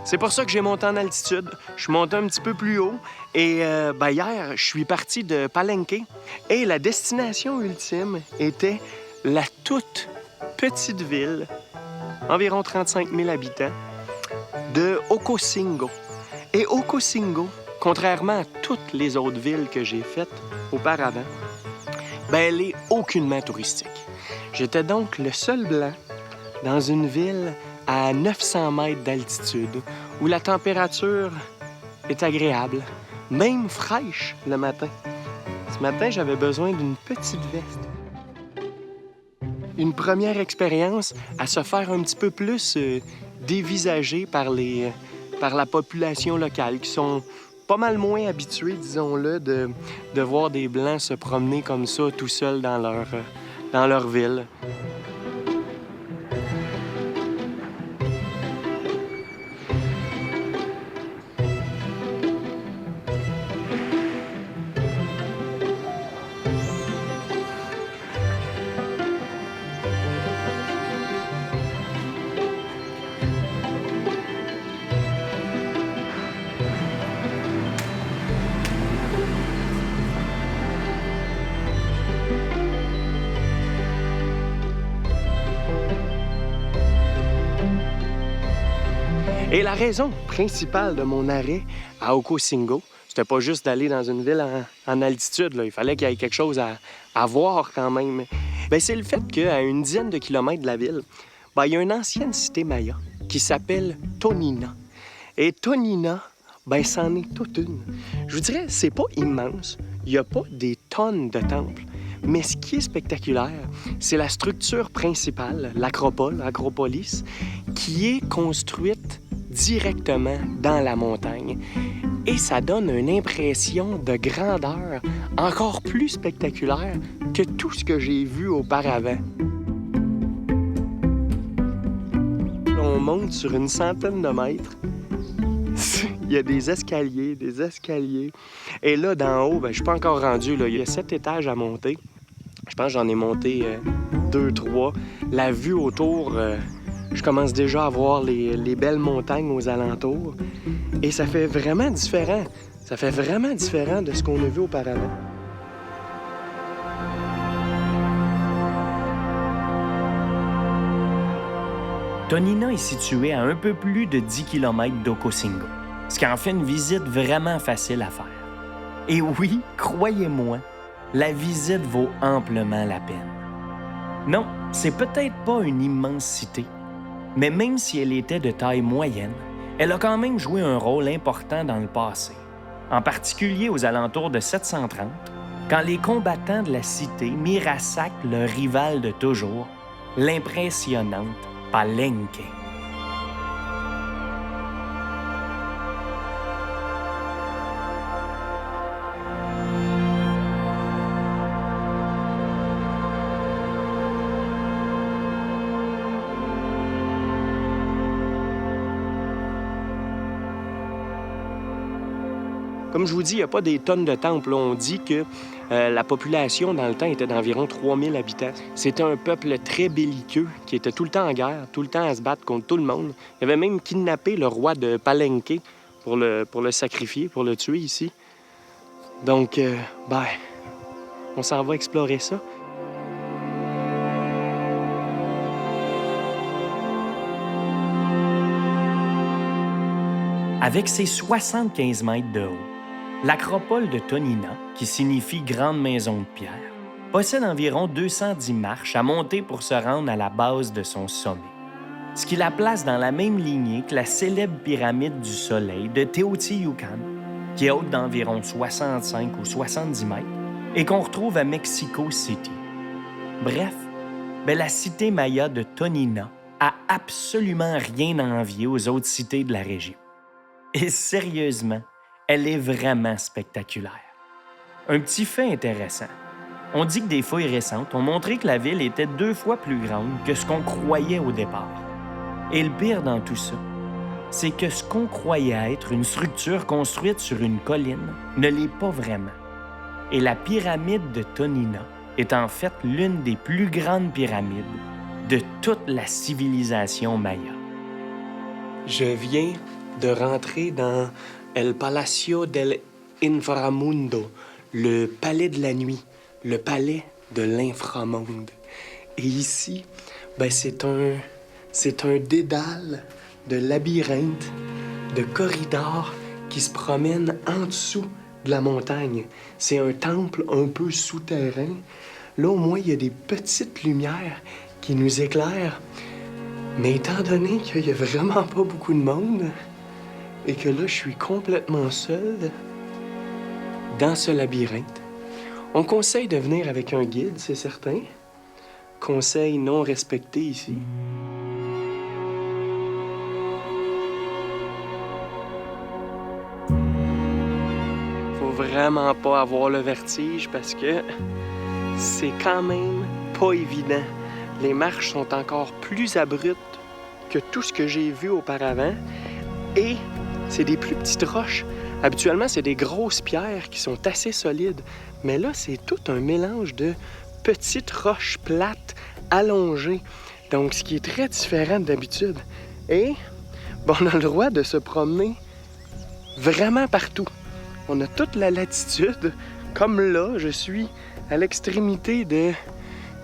c'est pour ça que j'ai monté en altitude. Je suis monté un petit peu plus haut. Et hier, je suis parti de Palenque. Et la destination ultime était la toute petite ville, environ 35 000 habitants, de Ocosingo. Et Ocosingo, contrairement à toutes les autres villes que j'ai faites auparavant, elle est aucunement touristique. J'étais donc le seul blanc dans une ville à 900 mètres d'altitude où la température est agréable, même fraîche le matin. Ce matin, j'avais besoin d'une petite veste. Une première expérience à se faire un petit peu plus dévisager par la population locale, qui sont pas mal moins habitués, disons-le, de voir des Blancs se promener comme ça, tout seuls dans leur ville. Et la raison principale de mon arrêt à Ocosingo, c'était pas juste d'aller dans une ville en altitude, là. Il fallait qu'il y ait quelque chose à voir quand même. C'est le fait qu'à une dizaine de kilomètres de la ville, il y a une ancienne cité maya qui s'appelle Tonina. Et Tonina, c'en est toute une. Je vous dirais, c'est pas immense. Il n'y a pas des tonnes de temples. Mais ce qui est spectaculaire, c'est la structure principale, l'Acropolis, qui est construite directement dans la montagne. Et ça donne une impression de grandeur encore plus spectaculaire que tout ce que j'ai vu auparavant. On monte sur une centaine de mètres. Il y a des escaliers. Et là, d'en haut, je suis pas encore rendu. Là. Il y a 7 étages à monter. Je pense que j'en ai monté 2, 3. La vue autour, Je commence déjà à voir les belles montagnes aux alentours. Et ça fait vraiment différent. Ça fait vraiment différent de ce qu'on a vu auparavant. Tonina est située à un peu plus de 10 km d'Okosingo, ce qui en fait une visite vraiment facile à faire. Et oui, croyez-moi, la visite vaut amplement la peine. Non, c'est peut-être pas une immense cité, mais même si elle était de taille moyenne, elle a quand même joué un rôle important dans le passé, en particulier aux alentours de 730, quand les combattants de la cité mirent à sac leur rival de toujours, l'impressionnante Palenque. Comme je vous dis, il n'y a pas des tonnes de temples. On dit que la population, dans le temps, était d'environ 3000 habitants. C'était un peuple très belliqueux, qui était tout le temps en guerre, tout le temps à se battre contre tout le monde. Il avait même kidnappé le roi de Palenque pour le sacrifier, pour le tuer ici. Donc, on s'en va explorer ça. Avec ses 75 mètres de haut, l'acropole de Tonina, qui signifie grande maison de pierre, possède environ 210 marches à monter pour se rendre à la base de son sommet, ce qui la place dans la même lignée que la célèbre pyramide du Soleil de Teotihuacan, qui est haute d'environ 65 ou 70 mètres et qu'on retrouve à Mexico City. Bref, la cité maya de Tonina a absolument rien à envier aux autres cités de la région. Et sérieusement, elle est vraiment spectaculaire. Un petit fait intéressant. On dit que des fouilles récentes ont montré que la ville était 2 fois plus grande que ce qu'on croyait au départ. Et le pire dans tout ça, c'est que ce qu'on croyait être une structure construite sur une colline ne l'est pas vraiment. Et la pyramide de Tonina est en fait l'une des plus grandes pyramides de toute la civilisation maya. Je viens de rentrer dans El Palacio del Inframundo, le palais de la nuit, le palais de l'inframonde. Et ici, c'est un dédale de labyrinthes, de corridors qui se promènent en dessous de la montagne. C'est un temple un peu souterrain. Là, au moins, il y a des petites lumières qui nous éclairent. Mais étant donné qu'il n'y a vraiment pas beaucoup de monde, et que là, je suis complètement seul dans ce labyrinthe, on conseille de venir avec un guide, c'est certain. Conseil non respecté ici. Faut vraiment pas avoir le vertige parce que c'est quand même pas évident. Les marches sont encore plus abruptes que tout ce que j'ai vu auparavant et c'est des plus petites roches. Habituellement, c'est des grosses pierres qui sont assez solides. Mais là, c'est tout un mélange de petites roches plates, allongées. Donc, ce qui est très différent d'habitude. Et on a le droit de se promener vraiment partout. On a toute la latitude. Comme là, je suis à l'extrémité du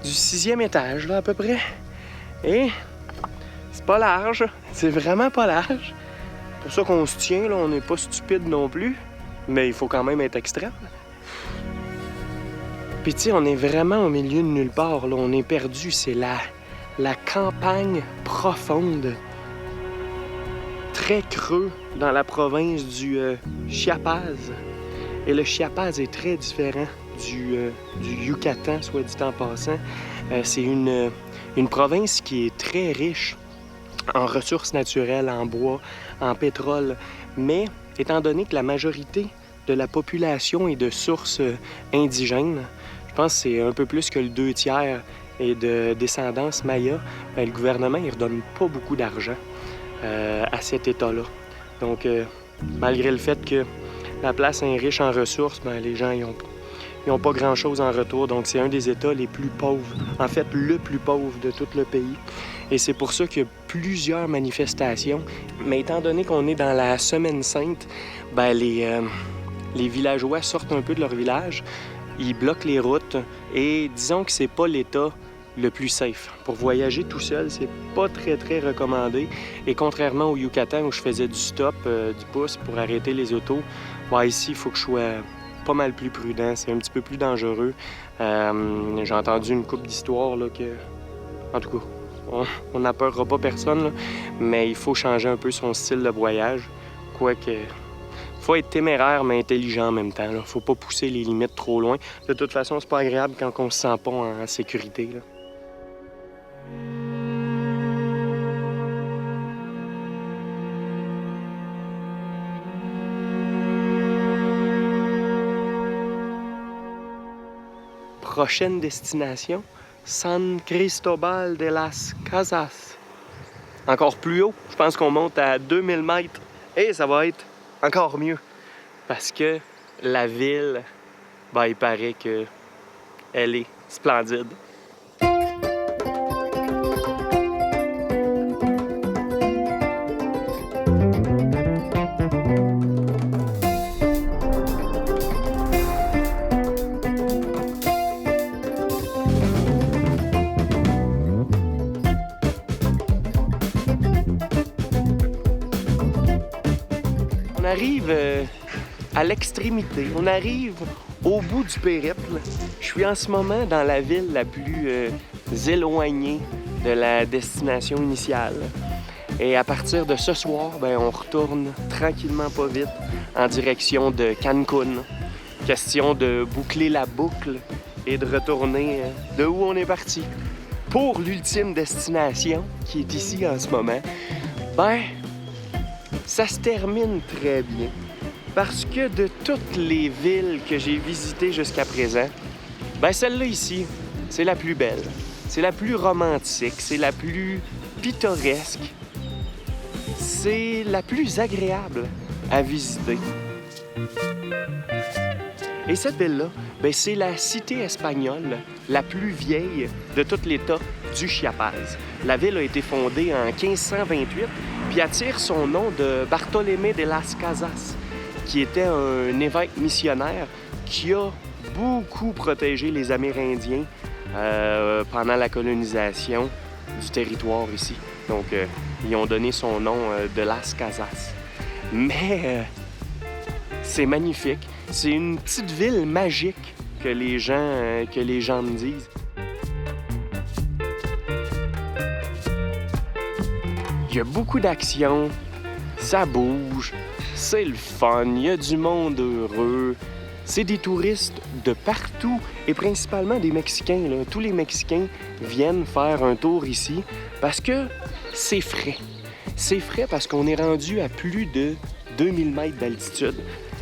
6e étage, là, à peu près. Et c'est pas large. C'est vraiment pas large. C'est pour ça qu'on se tient, là, on n'est pas stupide non plus, mais il faut quand même être extrême. Puis tu sais, on est vraiment au milieu de nulle part, là, on est perdu, c'est la campagne profonde, très creux dans la province du Chiapas. Et le Chiapas est très différent du Yucatan, soit dit en passant. C'est une province qui est très riche en ressources naturelles, en bois, en pétrole. Mais étant donné que la majorité de la population est de sources indigènes, je pense que c'est un peu plus que le 2/3 et de descendance maya, le gouvernement ne redonne pas beaucoup d'argent à cet État-là. Donc, malgré le fait que la place est riche en ressources, les gens Ils n'ont pas grand-chose en retour, donc c'est un des États les plus pauvres. En fait, le plus pauvre de tout le pays. Et c'est pour ça qu'il y a plusieurs manifestations. Mais étant donné qu'on est dans la Semaine Sainte, ben les villageois sortent un peu de leur village, ils bloquent les routes et disons que c'est pas l'État le plus safe. Pour voyager tout seul, c'est pas très, très recommandé. Et contrairement au Yucatan où je faisais du stop, du pouce pour arrêter les autos, ben ici, il faut que je sois pas mal plus prudent. C'est un petit peu plus dangereux. J'ai entendu une couple d'histoires là, que... En tout cas, on n'apeurera pas personne, là, mais il faut changer un peu son style de voyage. Quoique... faut être téméraire, mais intelligent en même temps. Là. Faut pas pousser les limites trop loin. De toute façon, c'est pas agréable quand on se sent pas en sécurité. Là. Prochaine destination, San Cristobal de las Casas. Encore plus haut, je pense qu'on monte à 2000 mètres. Et ça va être encore mieux. Parce que la ville, ben, il paraît qu'elle est splendide. On arrive à l'extrémité, on arrive au bout du périple. Je suis en ce moment dans la ville la plus éloignée de la destination initiale. Et à partir de ce soir, ben, on retourne tranquillement pas vite en direction de Cancun. Question de boucler la boucle et de retourner de où on est parti. Pour l'ultime destination, qui est ici en ce moment, ben, ça se termine très bien. Parce que de toutes les villes que j'ai visitées jusqu'à présent, ben celle-là ici, c'est la plus belle. C'est la plus romantique, c'est la plus pittoresque. C'est la plus agréable à visiter. Et cette ville-là, ben c'est la cité espagnole la plus vieille de tout l'État du Chiapas. La ville a été fondée en 1528, puis elle tire son nom de Bartolomé de las Casas, qui était un évêque missionnaire qui a beaucoup protégé les Amérindiens pendant la colonisation du territoire ici. Donc, ils ont donné son nom de Las Casas. Mais c'est magnifique. C'est une petite ville magique que les gens me disent. Il y a beaucoup d'action, ça bouge, c'est le fun, il y a du monde heureux. C'est des touristes de partout et principalement des Mexicains. Là. Tous les Mexicains viennent faire un tour ici parce que c'est frais. C'est frais parce qu'on est rendu à plus de 2000 mètres d'altitude.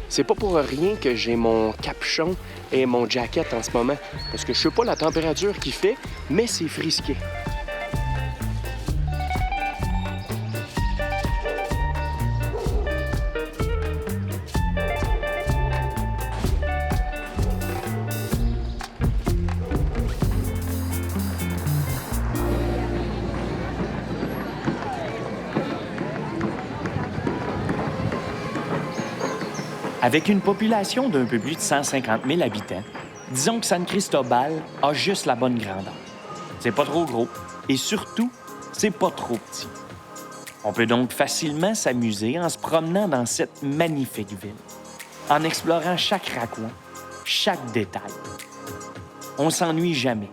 C'est pas pour rien que j'ai mon capuchon et mon jacket en ce moment parce que je sais pas la température qu'il fait, mais c'est frisqué. Avec une population d'un peu plus de 150 000 habitants, disons que San Cristobal a juste la bonne grandeur. C'est pas trop gros et surtout, c'est pas trop petit. On peut donc facilement s'amuser en se promenant dans cette magnifique ville, en explorant chaque raccoin, chaque détail. On s'ennuie jamais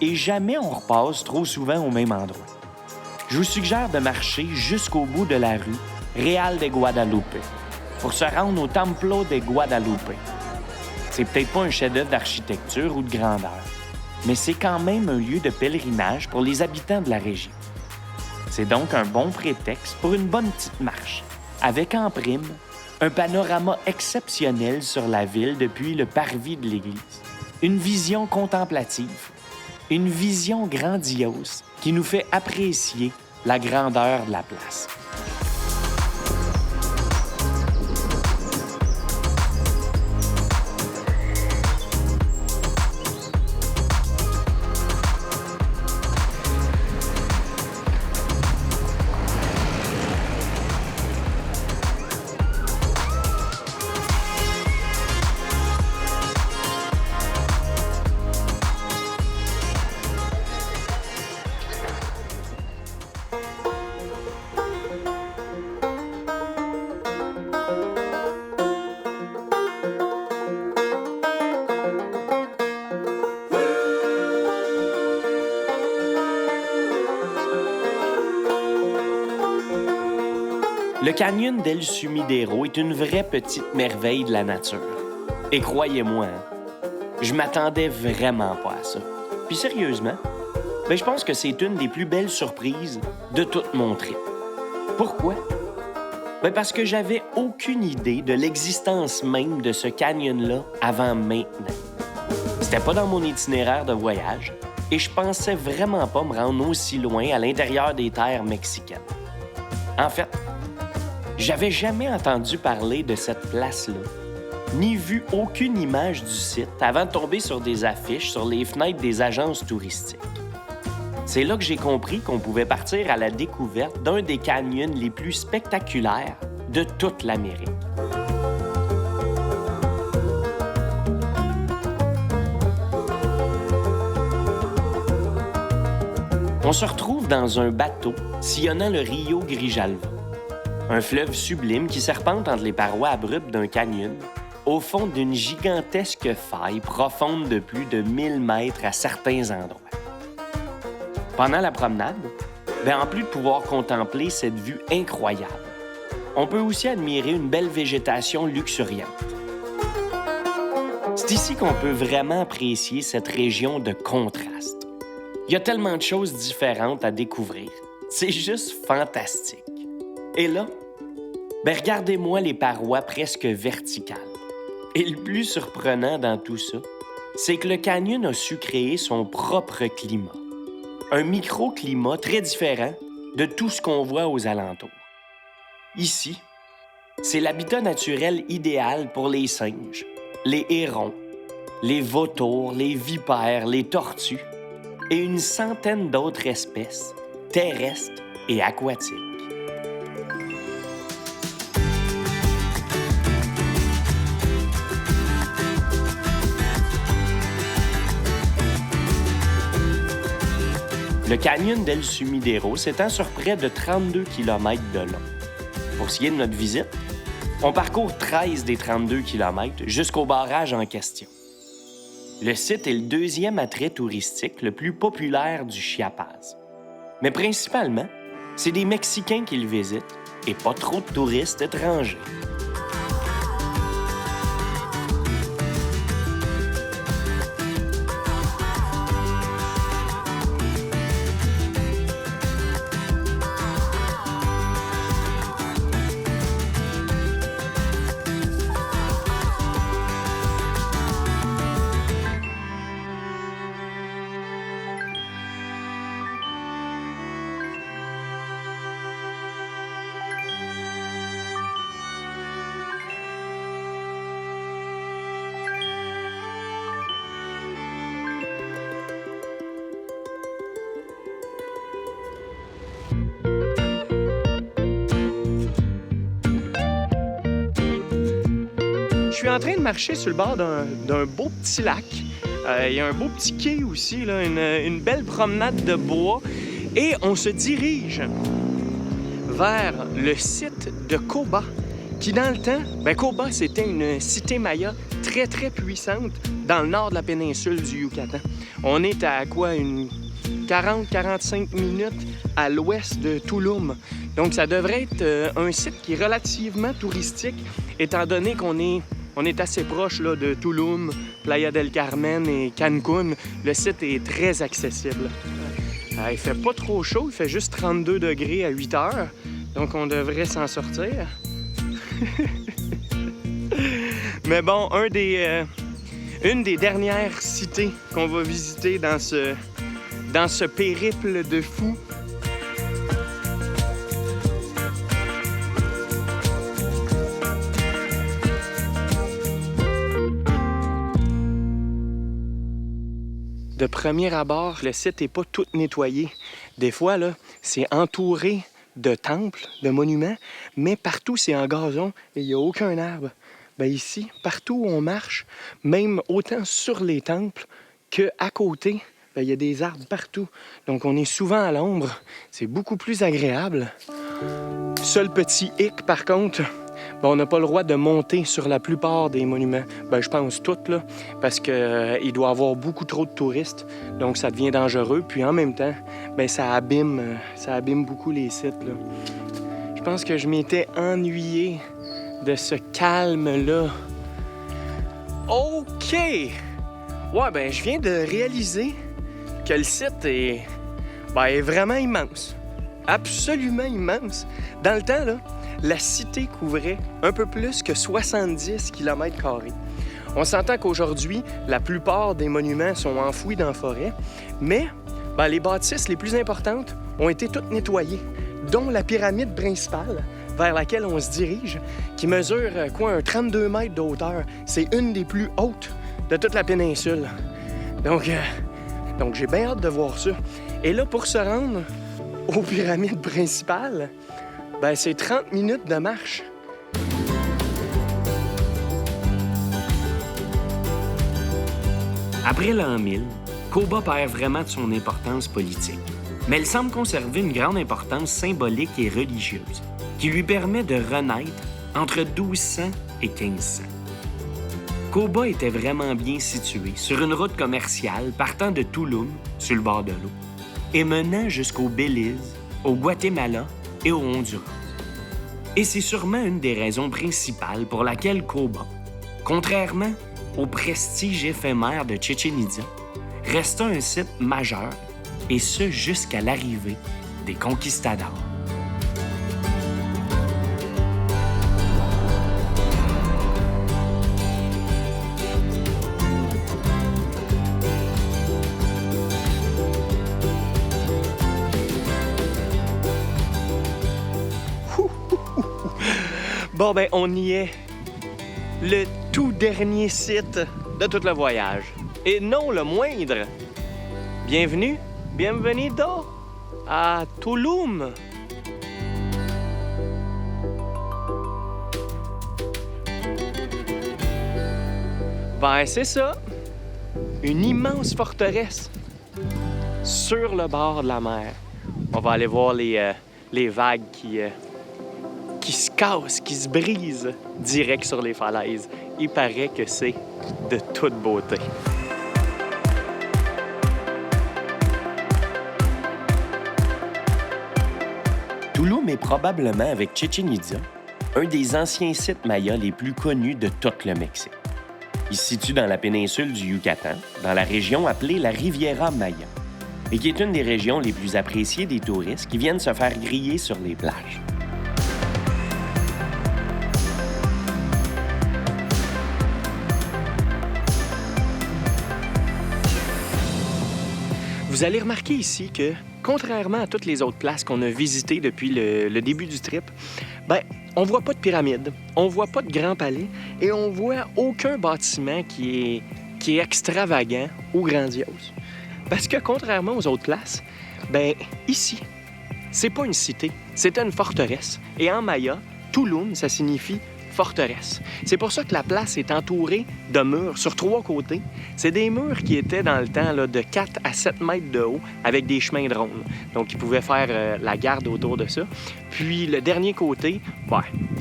et jamais on repasse trop souvent au même endroit. Je vous suggère de marcher jusqu'au bout de la rue Real de Guadalupe pour se rendre au Templo de Guadalupe. C'est peut-être pas un chef-d'œuvre d'architecture ou de grandeur, mais c'est quand même un lieu de pèlerinage pour les habitants de la région. C'est donc un bon prétexte pour une bonne petite marche, avec en prime un panorama exceptionnel sur la ville depuis le parvis de l'église. Une vision contemplative, une vision grandiose qui nous fait apprécier la grandeur de la place. Le canyon del Sumidero est une vraie petite merveille de la nature. Et croyez-moi, je m'attendais vraiment pas à ça. Puis sérieusement, je pense que c'est une des plus belles surprises de toute mon trip. Pourquoi? Parce que j'avais aucune idée de l'existence même de ce canyon-là avant maintenant. C'était pas dans mon itinéraire de voyage et je pensais vraiment pas me rendre aussi loin à l'intérieur des terres mexicaines. En fait, j'avais jamais entendu parler de cette place-là, ni vu aucune image du site avant de tomber sur des affiches sur les fenêtres des agences touristiques. C'est là que j'ai compris qu'on pouvait partir à la découverte d'un des canyons les plus spectaculaires de toute l'Amérique. On se retrouve dans un bateau sillonnant le Rio Grijalva, un fleuve sublime qui serpente entre les parois abruptes d'un canyon, au fond d'une gigantesque faille profonde de plus de 1000 mètres à certains endroits. Pendant la promenade, en plus de pouvoir contempler cette vue incroyable, on peut aussi admirer une belle végétation luxuriante. C'est ici qu'on peut vraiment apprécier cette région de contraste. Il y a tellement de choses différentes à découvrir. C'est juste fantastique. Et là, regardez-moi les parois presque verticales. Et le plus surprenant dans tout ça, c'est que le canyon a su créer son propre climat. Un microclimat très différent de tout ce qu'on voit aux alentours. Ici, c'est l'habitat naturel idéal pour les singes, les hérons, les vautours, les vipères, les tortues et une centaine d'autres espèces terrestres et aquatiques. Le canyon del Sumidero s'étend sur près de 32 km de long. Pour ce qui est de notre visite, on parcourt 13 des 32 km jusqu'au barrage en question. Le site est le deuxième attrait touristique le plus populaire du Chiapas. Mais principalement, c'est des Mexicains qui le visitent et pas trop de touristes étrangers. Je suis en train de marcher sur le bord d'un beau petit lac. Il y a un beau petit quai aussi, là, une belle promenade de bois. Et on se dirige vers le site de Coba, qui dans le temps, Coba, c'était une cité maya très, très puissante dans le nord de la péninsule du Yucatan. On est à quoi, une 40-45 minutes à l'ouest de Tulum. Donc, ça devrait être un site qui est relativement touristique, étant donné qu'on est assez proche là, de Tulum, Playa del Carmen et Cancun. Le site est très accessible. Il fait pas trop chaud, il fait juste 32 degrés à 8 heures. Donc, on devrait s'en sortir. Mais bon, une des dernières cités qu'on va visiter dans ce périple de fou. De premier abord, le site n'est pas tout nettoyé. Des fois, là, c'est entouré de temples, de monuments, mais partout, c'est en gazon et il n'y a aucun arbre. Ici, partout où on marche, même autant sur les temples qu'à côté, il y a des arbres partout. Donc, on est souvent à l'ombre. C'est beaucoup plus agréable. Seul petit hic, par contre, on n'a pas le droit de monter sur la plupart des monuments. Je pense toutes, là, parce qu'il doit y avoir beaucoup trop de touristes. Donc, ça devient dangereux. Puis, en même temps, ça abîme beaucoup les sites, là. Je pense que je m'étais ennuyé de ce calme-là. OK! Ouais, ben, je viens de réaliser que le site est vraiment immense. Absolument immense. Dans le temps, là, la cité couvrait un peu plus que 70 km². On s'entend qu'aujourd'hui, la plupart des monuments sont enfouis dans la forêt, mais les bâtisses les plus importantes ont été toutes nettoyées, dont la pyramide principale vers laquelle on se dirige, qui mesure un 32 mètres de hauteur. C'est une des plus hautes de toute la péninsule. Donc j'ai bien hâte de voir ça. Et là, pour se rendre aux pyramides principales, c'est 30 minutes de marche. Après l'an 1000, Koba perd vraiment de son importance politique, mais elle semble conserver une grande importance symbolique et religieuse qui lui permet de renaître entre 1200 et 1500. Koba était vraiment bien situé sur une route commerciale partant de Tulum, sur le bord de l'eau, et menant jusqu'au Belize, au Guatemala et au Honduras. Et c'est sûrement une des raisons principales pour laquelle Koba, contrairement au prestige éphémère de Chichén Itzá, resta un site majeur, et ce jusqu'à l'arrivée des conquistadors. Bon, on y est. Le tout dernier site de tout le voyage. Et non le moindre. Bienvenue à Tulum. C'est ça. Une immense forteresse sur le bord de la mer. On va aller voir les vagues qui se cassent, qui se brisent direct sur les falaises. Il paraît que c'est de toute beauté. Tulum est probablement, avec Chichén Itzá, un des anciens sites mayas les plus connus de tout le Mexique. Il se situe dans la péninsule du Yucatan, dans la région appelée la Riviera Maya, et qui est une des régions les plus appréciées des touristes qui viennent se faire griller sur les plages. Vous allez remarquer ici que, contrairement à toutes les autres places qu'on a visitées depuis le début du trip, on voit pas de pyramide, on voit pas de grand palais et on voit aucun bâtiment qui est extravagant ou grandiose. Parce que, contrairement aux autres places, ici, c'est pas une cité, c'était une forteresse. Et en maya, Tulum, ça signifie forteresse. C'est pour ça que la place est entourée de murs sur 3 côtés. C'est des murs qui étaient dans le temps de 4 à 7 mètres de haut avec des chemins de ronde. Donc, ils pouvaient faire la garde autour de ça. Puis, le dernier côté,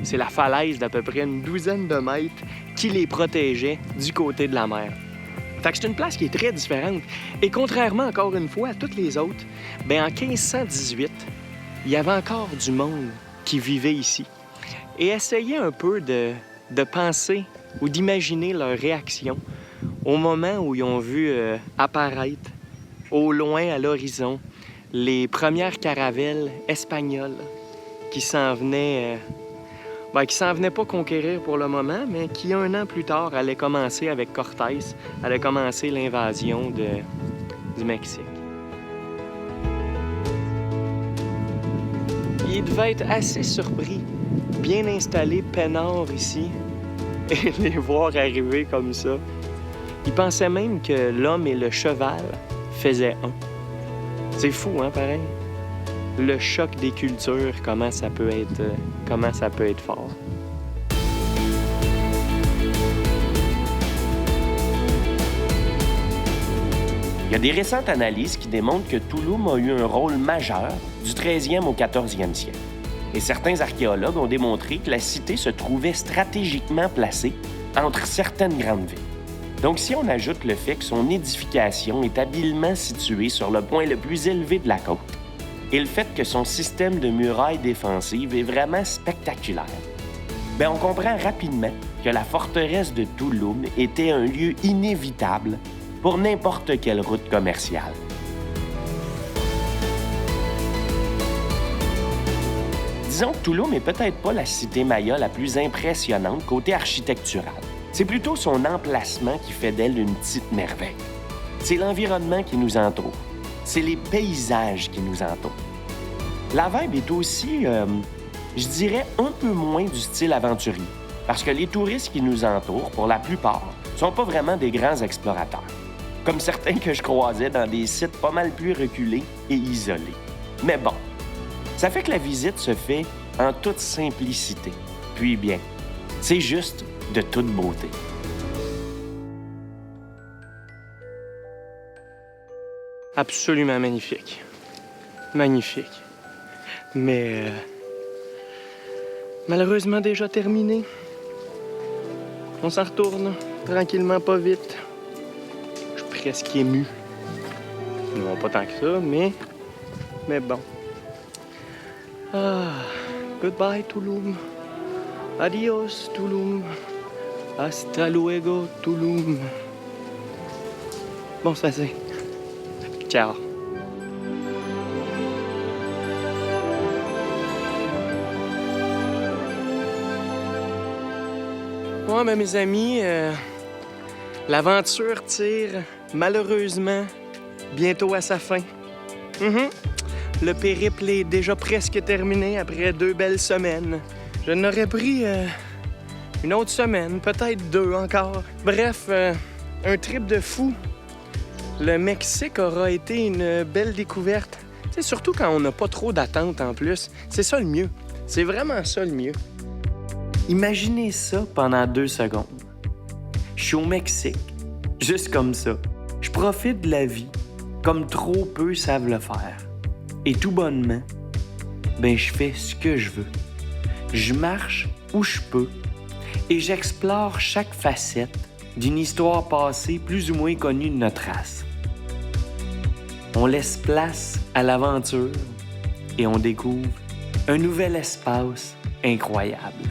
c'est la falaise d'à peu près une douzaine de mètres qui les protégeait du côté de la mer. Fait que c'est une place qui est très différente. Et contrairement, encore une fois, à toutes les autres, en 1518, il y avait encore du monde qui vivait ici. Et essayez un peu de penser ou d'imaginer leur réaction au moment où ils ont vu apparaître au loin à l'horizon les premières caravelles espagnoles qui s'en venaient pas conquérir pour le moment, mais qui 1 an plus tard allaient commencer avec Cortés, allaient commencer l'invasion du Mexique. Il devait être assez surpris, bien installé peinard ici, et les voir arriver comme ça. Il pensait même que l'homme et le cheval faisaient un. C'est fou, hein, pareil? Le choc des cultures, comment ça peut être fort. Il y a des récentes analyses qui démontrent que Tulum a eu un rôle majeur du 13e au 14e siècle. Et certains archéologues ont démontré que la cité se trouvait stratégiquement placée entre certaines grandes villes. Donc, si on ajoute le fait que son édification est habilement située sur le point le plus élevé de la côte, et le fait que son système de murailles défensives est vraiment spectaculaire, bien, on comprend rapidement que la forteresse de Tulum était un lieu inévitable pour n'importe quelle route commerciale. Disons que Tulum n'est peut-être pas la cité maya la plus impressionnante côté architectural. C'est plutôt son emplacement qui fait d'elle une petite merveille. C'est l'environnement qui nous entoure. C'est les paysages qui nous entourent. La vibe est aussi, je dirais, un peu moins du style aventurier, parce que les touristes qui nous entourent, pour la plupart, sont pas vraiment des grands explorateurs, comme certains que je croisais dans des sites pas mal plus reculés et isolés. Mais bon, ça fait que la visite se fait en toute simplicité. Puis bien, c'est juste de toute beauté. Absolument magnifique. Magnifique. Mais malheureusement déjà terminé. On s'en retourne tranquillement, pas vite. Je suis presque ému. Non, pas tant que ça, mais bon. Ah, goodbye Tulum. Adios Tulum. Hasta luego Tulum. Bon, ça c'est. Ciao. Ouais, ben mes amis, l'aventure tire malheureusement bientôt à sa fin. Le périple est déjà presque terminé après 2 belles semaines. Je n'aurais pris une autre semaine, peut-être 2 encore. Bref, un trip de fou. Le Mexique aura été une belle découverte. C'est surtout quand on n'a pas trop d'attentes en plus. C'est ça le mieux. C'est vraiment ça le mieux. Imaginez ça pendant 2 secondes. Je suis au Mexique, juste comme ça. Je profite de la vie, comme trop peu savent le faire. Et tout bonnement, ben je fais ce que je veux. Je marche où je peux et j'explore chaque facette d'une histoire passée plus ou moins connue de notre race. On laisse place à l'aventure et on découvre un nouvel espace incroyable.